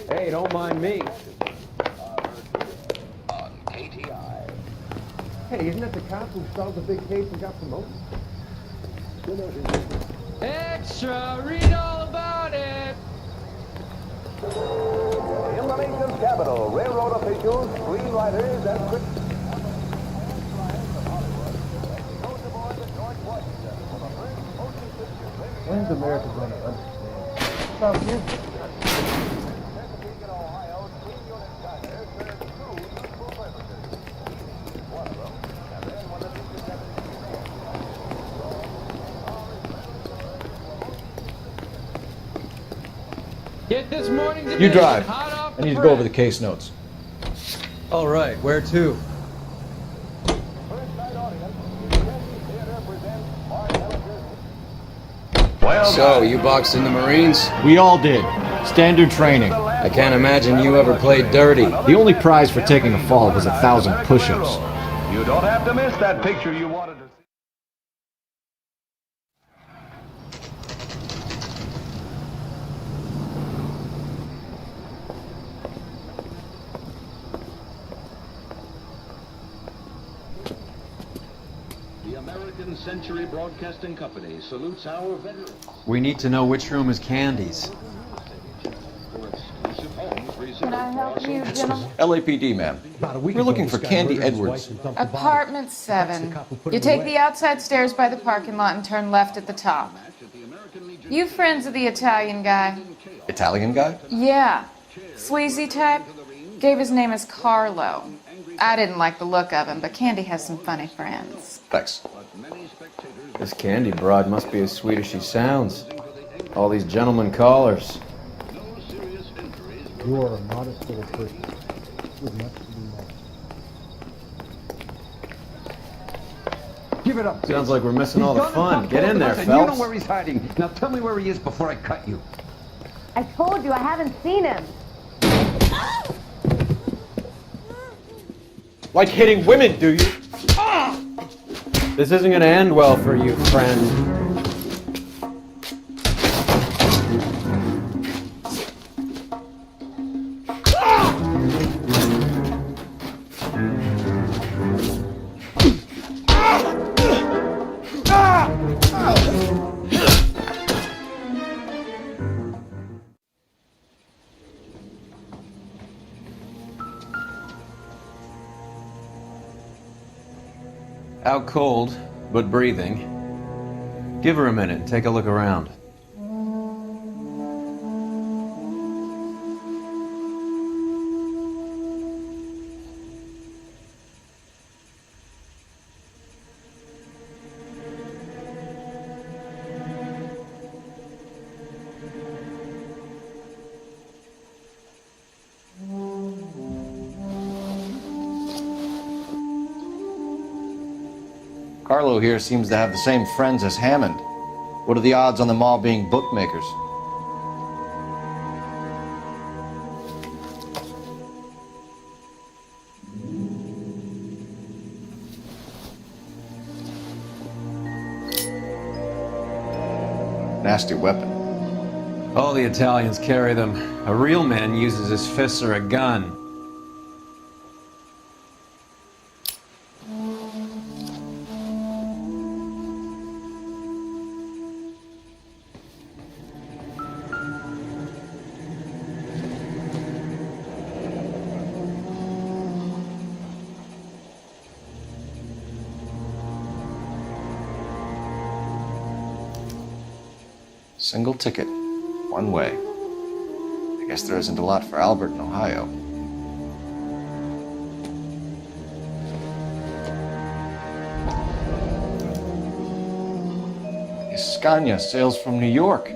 Hey, don't mind me. Hey, isn't that the cop who solved the big case and got promoted? Extra, read all about it. In the nation's capital, railroad officials, screenwriters, and critics. When's America going to understand? About you. Get this morning's You edition drive. hot off I the need to press. go over the case notes. All right, where to? So, you boxed in the Marines? We all did. Standard training. I can't imagine you ever played dirty. The only prize for taking a fall was 1,000 push-ups. You don't have to miss that picture you wanted to see. The American Century Broadcasting Company salutes our veterans. We need to know which room is Candy's. Can I help you, gentlemen? LAPD, ma'am. We're looking for Candy Edwards. Apartment 7. You take the outside stairs by the parking lot and turn left at the top. You friends of the Italian guy? Italian guy? Yeah. Sleazy type? Gave his name as Carlo. I didn't like the look of him, but Candy has some funny friends. Thanks. This Candy broad must be as sweet as she sounds. All these gentlemen callers. You are a modest little person with much to be known. Give it up. Sounds like we're missing all the He's done fun. it, Get in there, listen, You know Phelps. where he's hiding. Now tell me where he is before I cut you. I told you I haven't seen him. Like hitting women, do you? This isn't gonna end well for you, friend. Out cold, but breathing. Give her a minute and take a look around. Carlo here seems to have the same friends as Hammond. What are the odds on them all being bookmakers? Nasty weapon. All the Italians carry them. A real man uses his fists or a gun. Single ticket, one way. I guess there isn't a lot for Albert in Ohio. Scania sails from New York.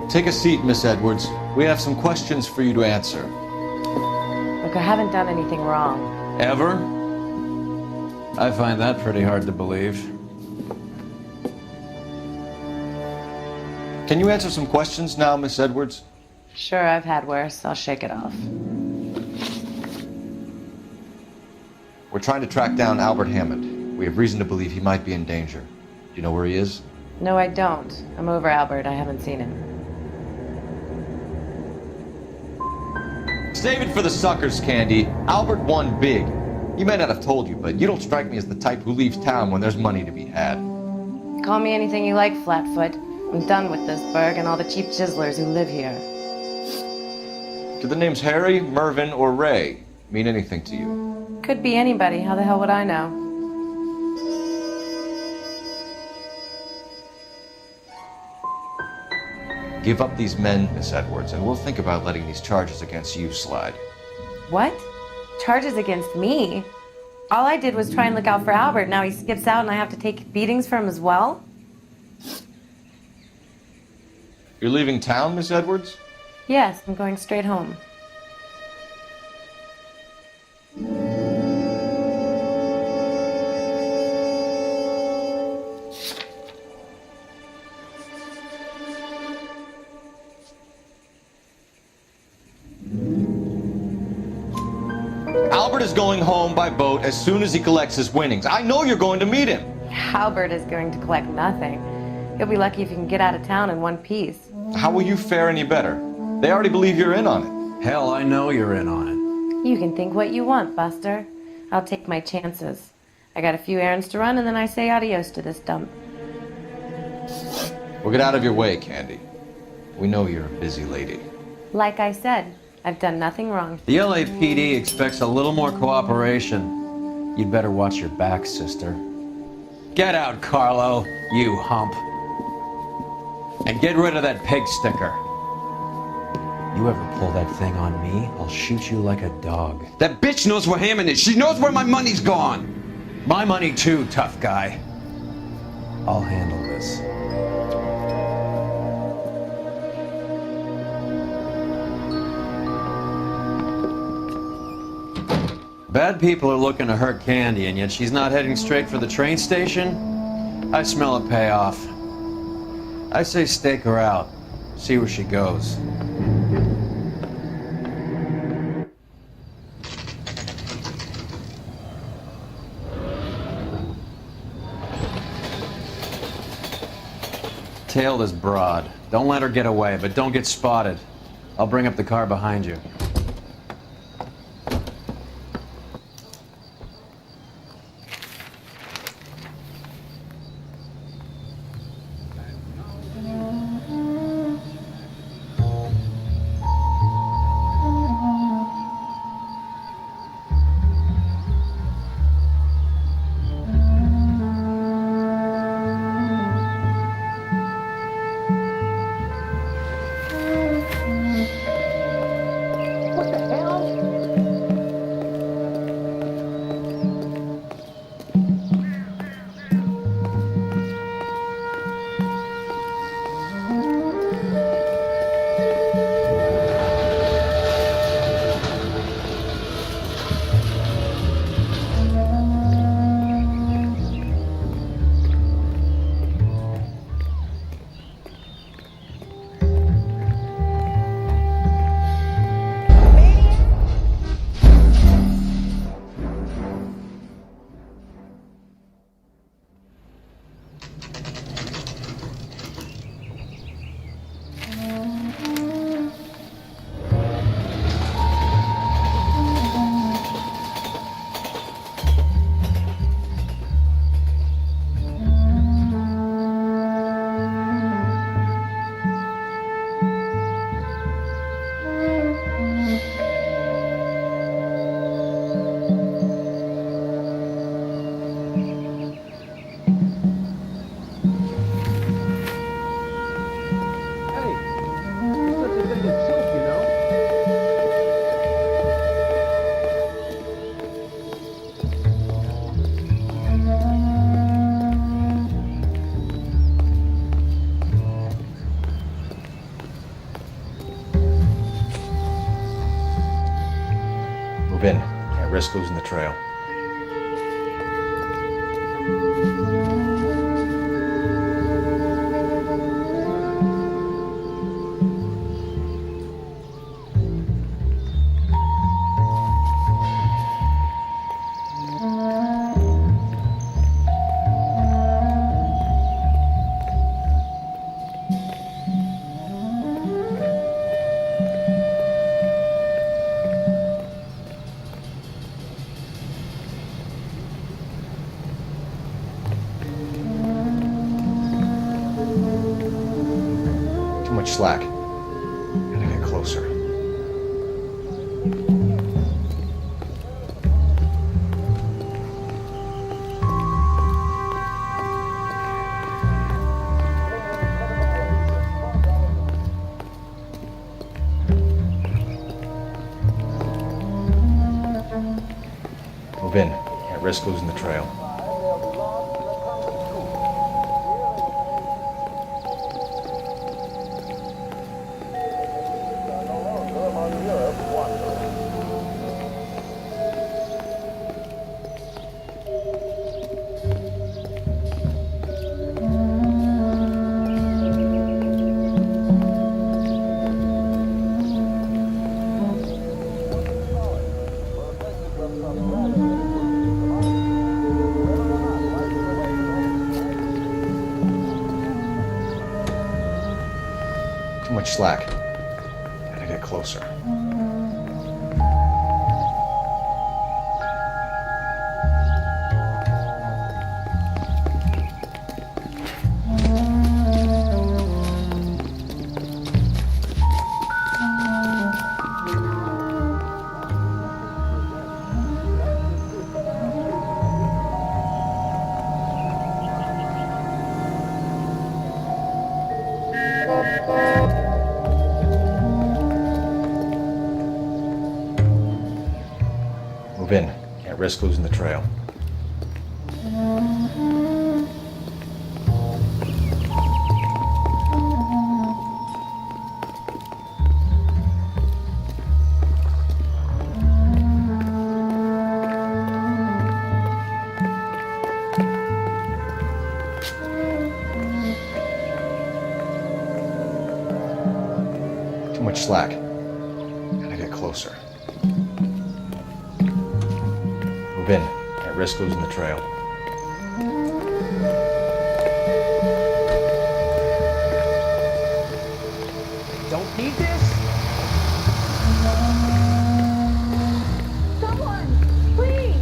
Take a seat, Miss Edwards. We have some questions for you to answer. Look, I haven't done anything wrong. Ever? I find that pretty hard to believe. Can you answer some questions now, Miss Edwards? Sure, I've had worse. I'll shake it off. We're trying to track down Albert Hammond. We have reason to believe he might be in danger. Do you know where he is? No, I don't. I'm over Albert. I haven't seen him. Save it for the suckers, Candy. Albert won big. He may not have told you, but you don't strike me as the type who leaves town when there's money to be had. Call me anything you like, Flatfoot. I'm done with this burg and all the cheap chiselers who live here. Do the names Harry, Mervyn, or Ray mean anything to you? Could be anybody. How the hell would I know? Give up these men, Miss Edwards, and we'll think about letting these charges against you slide. What? Charges against me? All I did was try and look out for Albert. Now he skips out and I have to take beatings for him as well? You're leaving town, Miss Edwards? Yes, I'm going straight home. Albert is going home by boat as soon as he collects his winnings. I know you're going to meet him. Albert is going to collect nothing. He'll be lucky if he can get out of town in one piece. How will you fare any better? They already believe you're in on it. Hell, I know you're in on it. You can think what you want, Buster. I'll take my chances. I got a few errands to run and then I say adios to this dump. We'll get out of your way, Candy. We know you're a busy lady. Like I said, I've done nothing wrong. The LAPD expects a little more cooperation. You'd better watch your back, sister. Get out, Carlo, you hump. And get rid of that pig sticker. You ever pull that thing on me, I'll shoot you like a dog. That bitch knows where Hammond is. She knows where my money's gone. My money too, tough guy. I'll handle this. Bad people are looking to hurt Candy, and yet she's not heading straight for the train station? I smell a payoff. I say stake her out. See where she goes. Tail this broad. Don't let her get away, but don't get spotted. I'll bring up the car behind you. In. Can't risk losing the trail. Much slack. Gotta get closer. Move in. Can't risk losing the trail. Too much slack. Gotta get closer. Move in. Can't risk losing the trail. Too much slack. Gotta get closer. Move in. Can't risk losing the trail. Don't need this? Someone, please!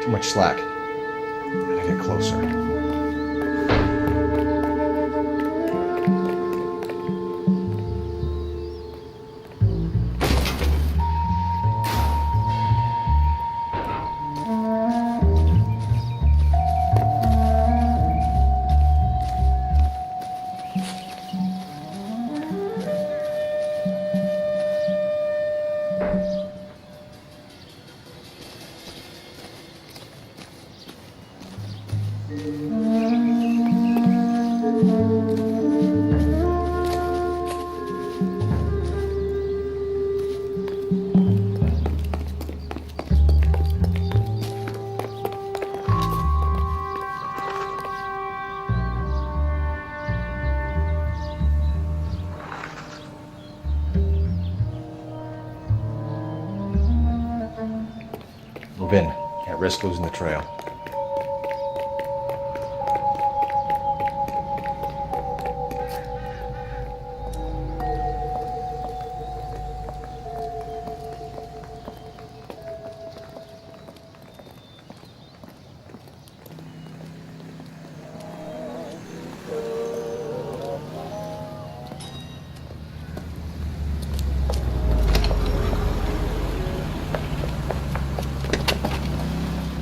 Too much slack. Gotta get closer. Move in. Can't risk losing the trail.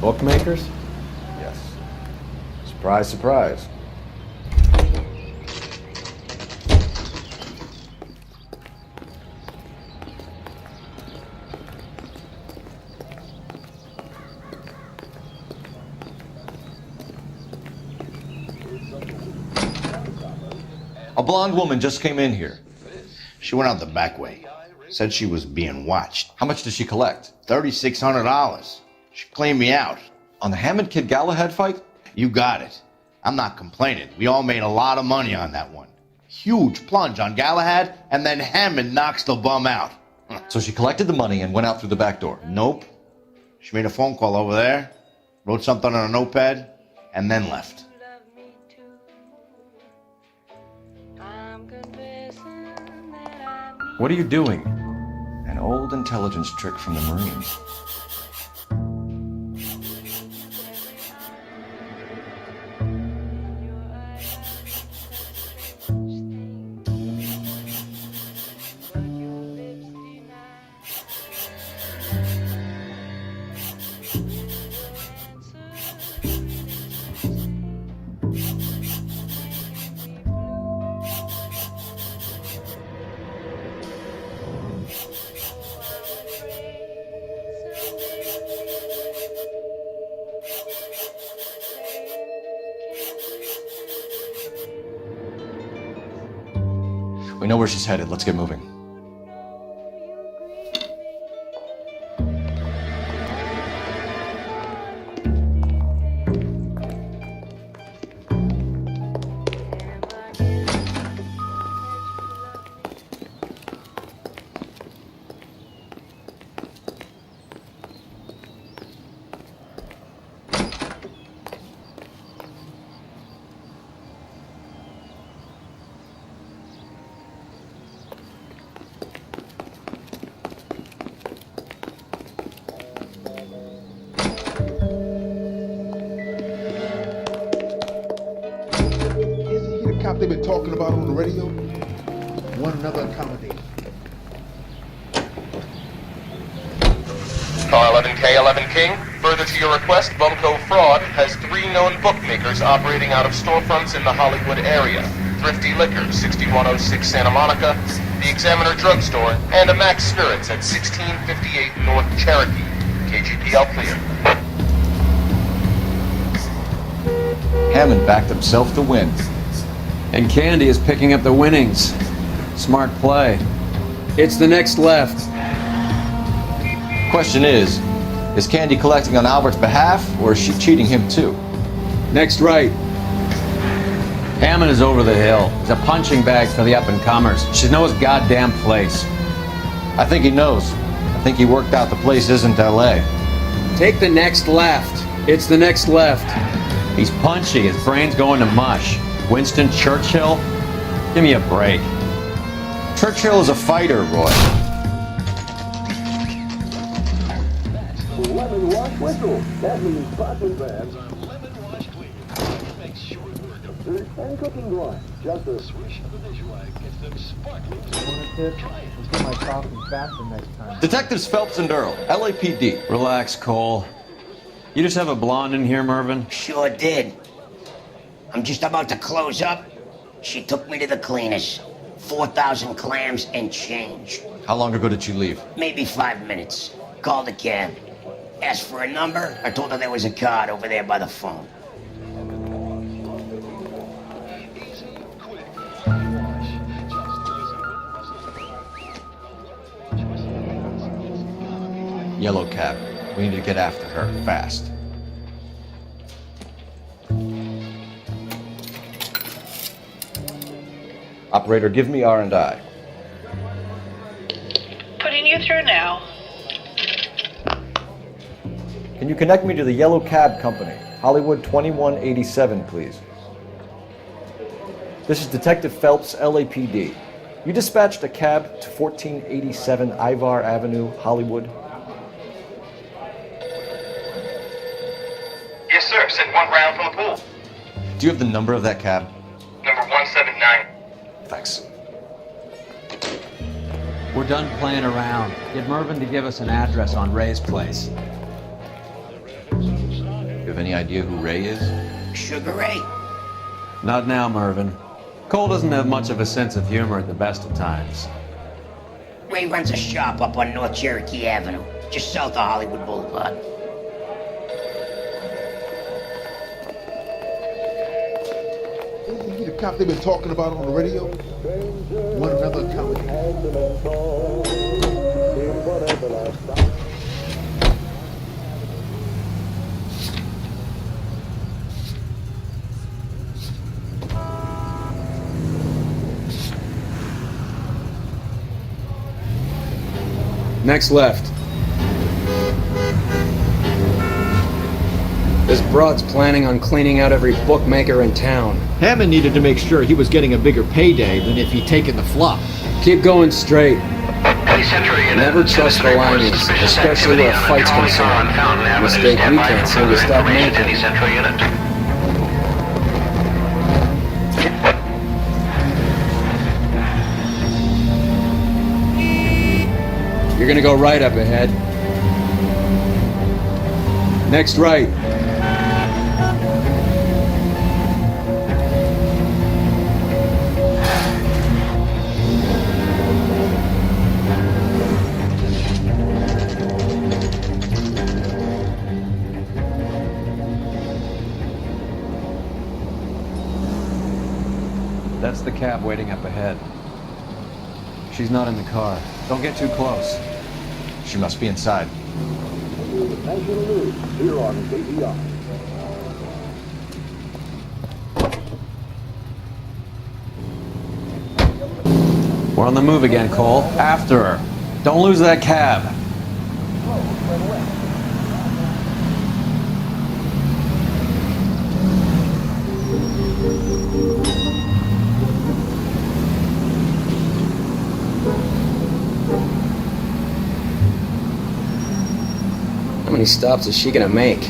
Bookmakers? Yes. Surprise, surprise. A blonde woman just came in here. She went out the back way. Said she was being watched. How much did she collect? $3,600. She cleaned me out. On the Hammond Kid Galahad fight? You got it. I'm not complaining. We all made a lot of money on that one. Huge plunge on Galahad, and then Hammond knocks the bum out. So she collected the money and went out through the back door? Nope. She made a phone call over there, wrote something on a notepad, and then left. What are you doing? An old intelligence trick from the Marines. We know where she's headed. Let's get moving. They've been talking about on the radio. One another accommodation. Car 11K, 11 King. Further to your request, Bunko Fraud has 3 known bookmakers operating out of storefronts in the Hollywood area. Thrifty Liquor, 6106 Santa Monica, the Examiner Drugstore, and a Max Spirits at 1658 North Cherokee. KGPL clear. Hammond backed himself to win. And Candy is picking up the winnings. Smart play. It's the next left. Question is, Is Candy collecting on Albert's behalf, or is she cheating him too? Next right. Hammond is over the hill. He's a punching bag for the up-and-comers. She knows goddamn place. I think he knows. I think he worked out the place isn't L.A. Take the next left. It's the next left. He's punchy. His brain's going to mush. Winston Churchill? Give me a break. Churchill is a fighter, Roy. Lemon wash whistle. That means popping bags. And cooking gloss. Just a swish of the dish rag gets them sparkling. Let's get my coffee faster next time. Detectives Phelps and Earl, LAPD. Relax, Cole. You just have a blonde in here, Mervyn? Sure did. I'm just about to close up. She took me to the cleaners. 4,000 clams and change. How long ago did you leave? Maybe 5 minutes. Called a cab. Asked for a number. I told her there was a card over there by the phone. Yellow cab. We need to get after her, fast. Operator, give me R&I. Putting you through now. Can you connect me to the Yellow Cab Company? Hollywood 2187, please. This is Detective Phelps, LAPD. You dispatched a cab to 1487 Ivar Avenue, Hollywood. Yes, sir. Sent one round from the pool. Do you have the number of that cab? Number 179. Thanks. We're done playing around. Get Mervyn to give us an address on Ray's place. You have any idea who Ray is? Sugar Ray? Not now, Mervyn. Cole doesn't have much of a sense of humor at the best of times. Ray runs a shop up on North Cherokee Avenue, just south of Hollywood Boulevard. Isn't he the cop they've been talking about on the radio? One another company. Next left. This broad's planning on cleaning out every bookmaker in town. Hammond needed to make sure he was getting a bigger payday than if he'd taken the flop. Keep going straight. Never trust the lineys, especially where a fight's concerned. A mistake we can't seem to stop making. You're gonna go right up ahead. Next right. That's the cab waiting up ahead. She's not in the car. Don't get too close. She must be inside. National News here on KPR. We're on the move again, Cole. After her. Don't lose that cab. How many stops is she gonna make?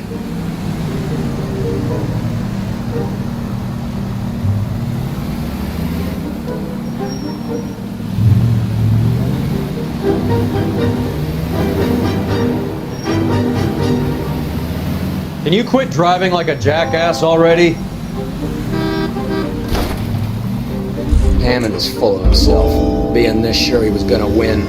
Can you quit driving like a jackass already? Hammond is full of himself, being this sure he was gonna win.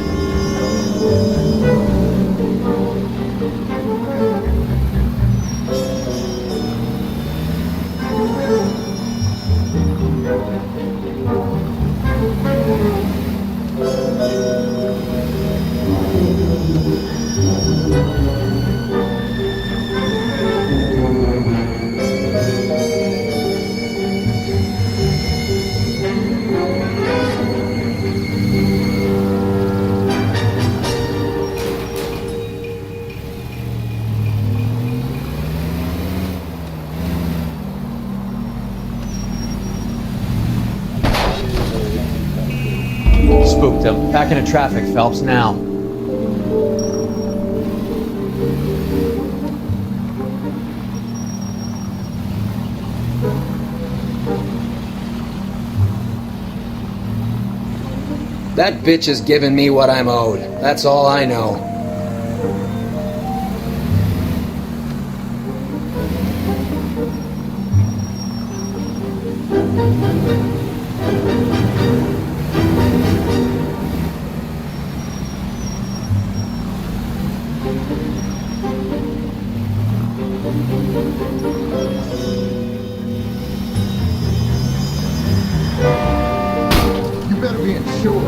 victim. Back into traffic, Phelps, now. That bitch is giving me what I'm owed. That's all I know. You better be insured.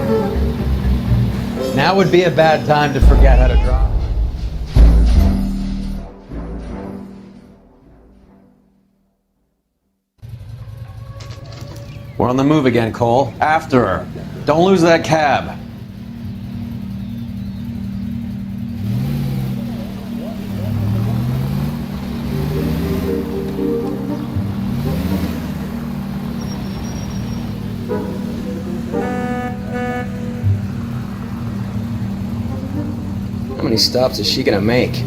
Now would be a bad time to forget how to drive. We're on the move again, Cole. After her. Don't lose that cab. How many stops is she gonna make?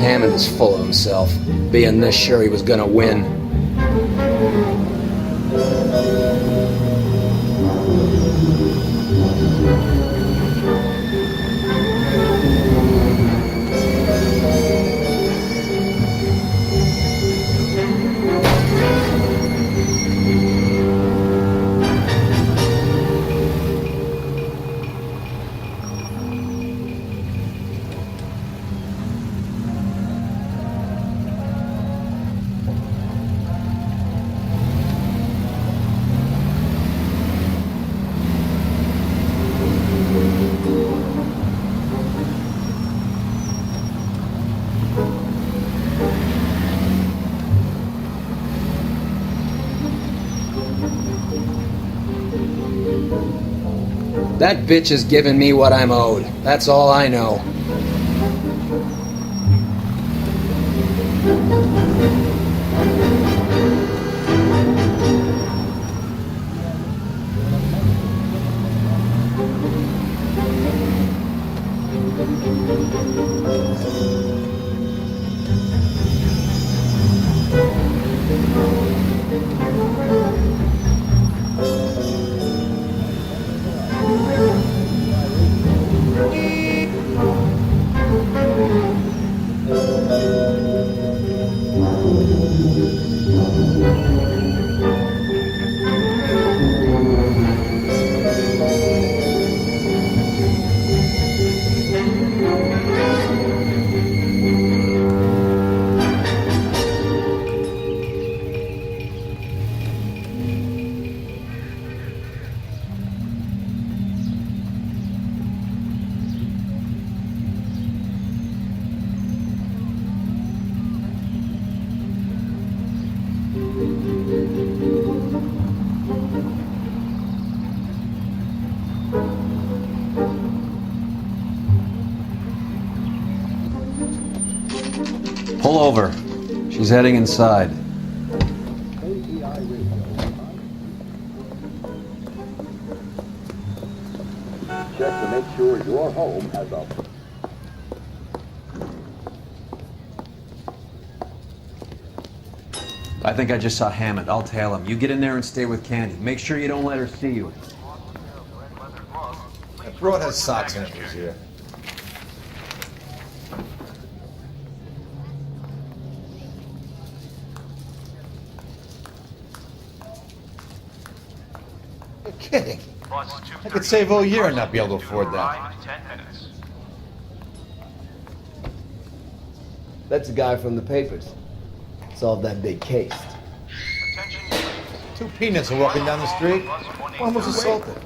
Hammond is full of himself, being this sure he was gonna win. That bitch is giving me what I'm owed. That's all I know. Pull over. She's heading inside. Check to make sure your home has a... I think I just saw Hammond. I'll tail him. You get in there and stay with Candy. Make sure you don't let her see you. That broad has socks in it this year. You're kidding. I could save all year and not be able to afford that. That's a guy from the papers. Solved that big case. Two peanuts are walking down the street. One was assaulted.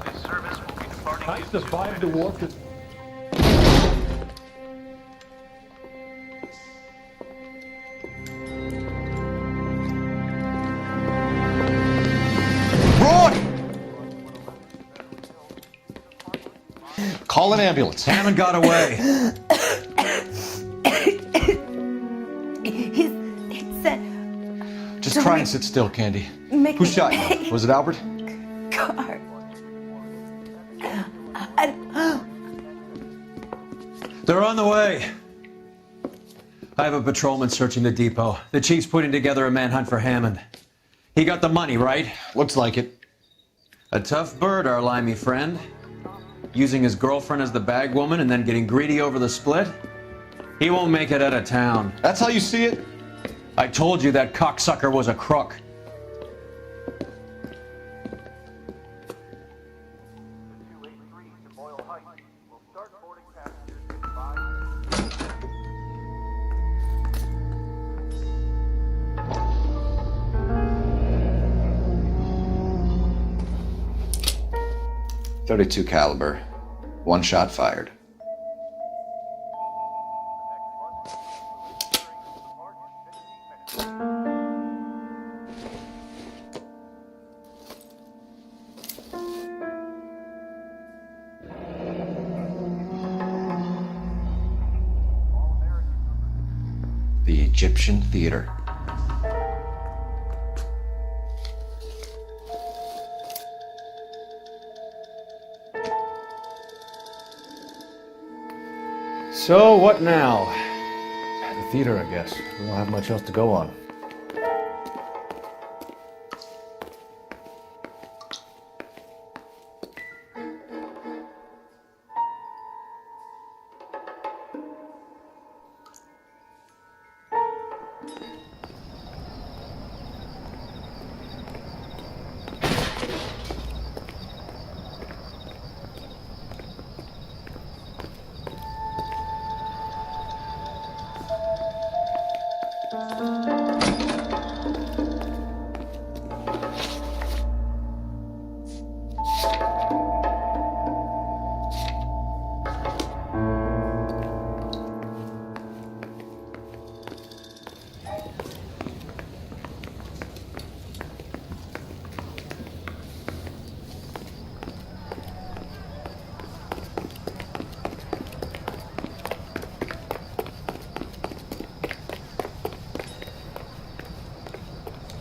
I survived the war. Call an ambulance. Hammond got away. He said, Just Don't try make- and sit still, Candy. make Who me shot you? pay. Was it Albert? car. They're on the way. I have a patrolman searching the depot. The chief's putting together a manhunt for Hammond. He got the money, right? Looks like it. A tough bird, our limey friend. Using his girlfriend as the bag woman and then getting greedy over the split. He won't make it out of town. That's how you see it? I told you that cocksucker was a crook. .32 caliber. One shot fired. The Egyptian Theater. So, what now? The theater, I guess. We don't have much else to go on.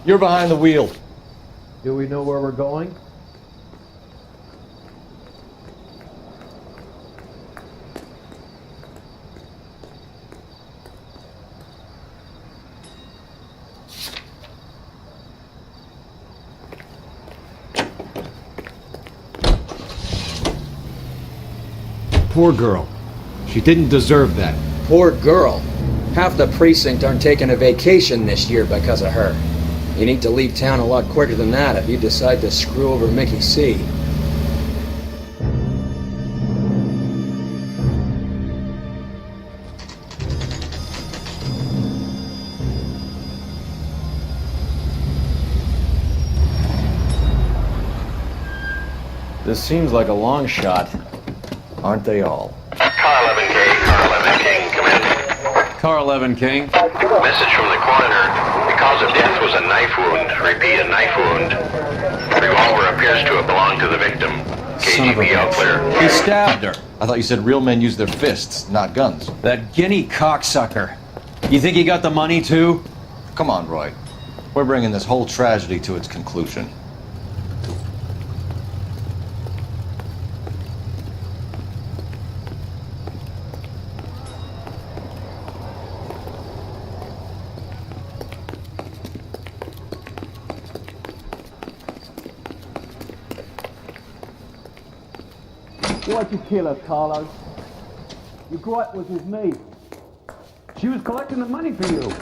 You're behind the wheel. Do we know where we're going? Poor girl. She didn't deserve that. Poor girl. Half the precinct aren't taking a vacation this year because of her. You need to leave town a lot quicker than that if you decide to screw over Mickey C. This seems like a long shot. Aren't they all? Car 11K, Car 11 King, come in. Car 11 King. Message from the coroner. The cause of death was a knife wound. Repeat, a knife wound. Revolver appears to have belonged to the victim. KGB all clear. He stabbed her. I thought you said real men use their fists, not guns. That guinea cocksucker. You think he got the money too? Come on, Roy. We're bringing this whole tragedy to its conclusion. Why'd you kill her, Carlos? Your gripe was with me. She was collecting the money for you.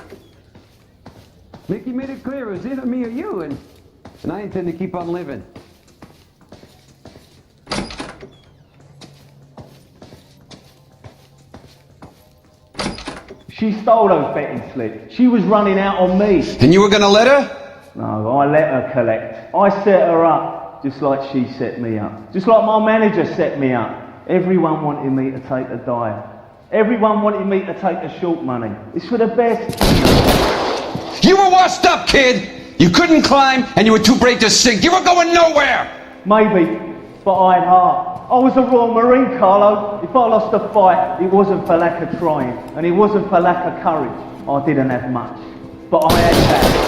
Mickey made it clear it was either me or you, and I intend to keep on living. She stole those betting slips. She was running out on me. And you were gonna let her? No, I let her collect. I set her up. up, just like she set me up. Just like my manager set me up. Everyone wanted me to take a dive. Everyone wanted me to take a short money. It's for the best. You were washed up, kid! You couldn't climb, and you were too brave to sink. You were going nowhere! Maybe, but I had heart. I was a Royal Marine, Carlo. If I lost a fight, it wasn't for lack of trying, and it wasn't for lack of courage. I didn't have much, but I had that.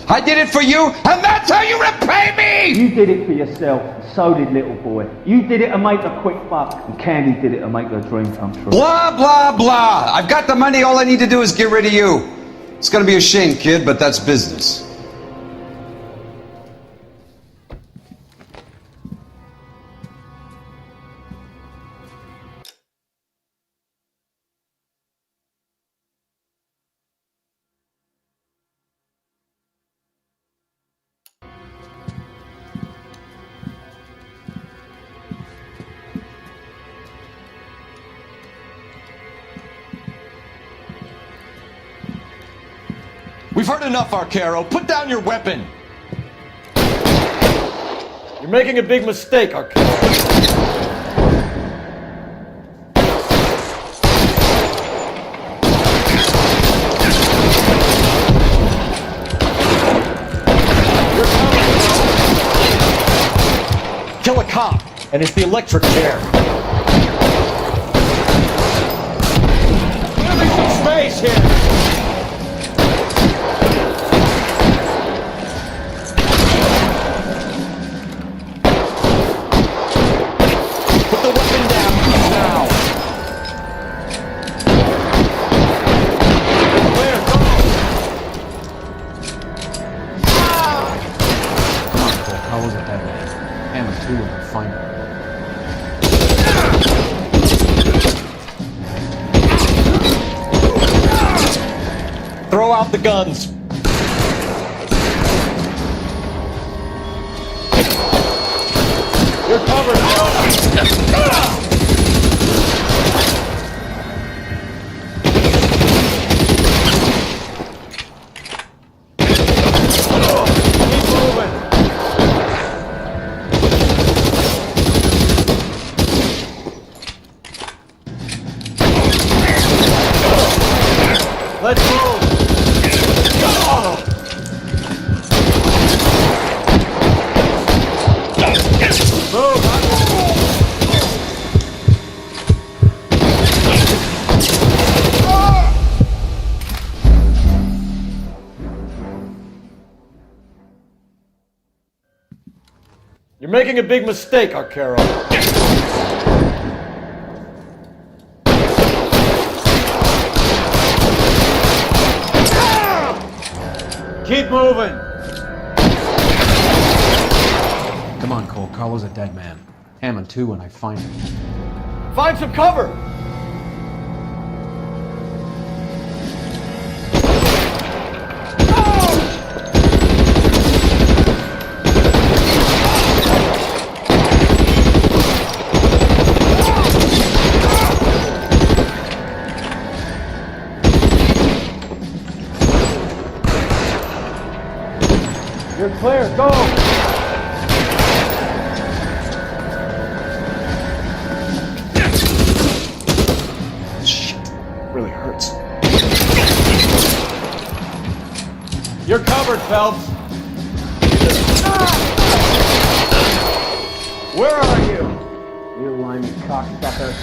I did it for you, and that's how you repay me! You did it for yourself, so did little boy. You did it to make a quick buck, and Candy did it to make her dream come true. Blah, blah, blah. I've got the money, all I need to do is get rid of you. It's gonna be a shame, kid, but that's business. We've heard enough, Arcaro. Put down your weapon. You're making a big mistake, Arcaro. Kill a cop, and it's the electric chair. Give me some space here. Throw out the guns. You're covered, Keep moving. Let's move. You're making a big mistake, Arcaro. Keep moving. Come on, Cole. Carlo's a dead man. Hammond too when I find him. Find some cover. You're clear, go! Shit, really hurts. You're covered, Phelps. Where are you? You limey cocksucker.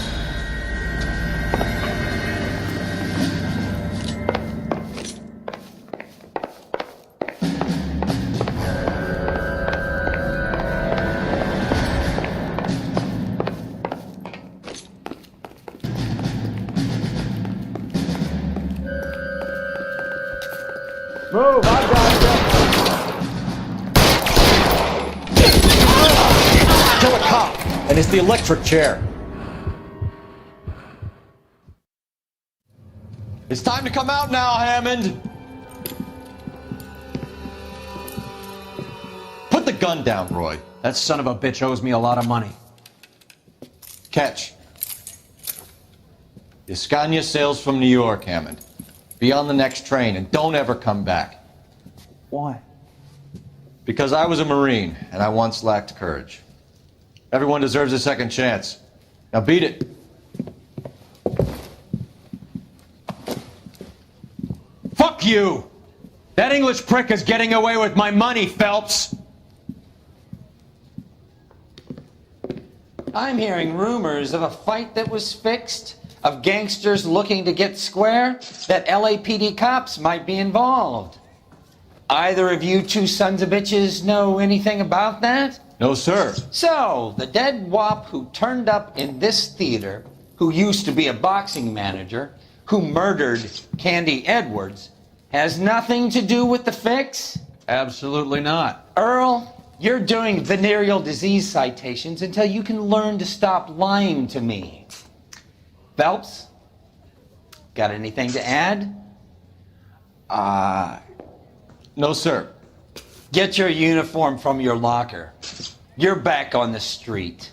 Move, I got you. Kill a cop, and it's the electric chair. It's time to come out now, Hammond. Put the gun down, Roy. That son of a bitch owes me a lot of money. Catch. Escania sails from New York, Hammond. Be on the next train and don't ever come back. Why? Because I was a Marine, and I once lacked courage. Everyone deserves a second chance. Now beat it. Fuck you! That English prick is getting away with my money, Phelps! I'm hearing rumors of a fight that was fixed, of gangsters looking to get square, that LAPD cops might be involved. Either of you two sons of bitches know anything about that? No, sir. So, the dead wop who turned up in this theater, who used to be a boxing manager, who murdered Candy Edwards, has nothing to do with the fix? Absolutely not. Earl, you're doing venereal disease citations until you can learn to stop lying to me. Phelps, got anything to add? No, sir. Get your uniform from your locker. You're back on the street.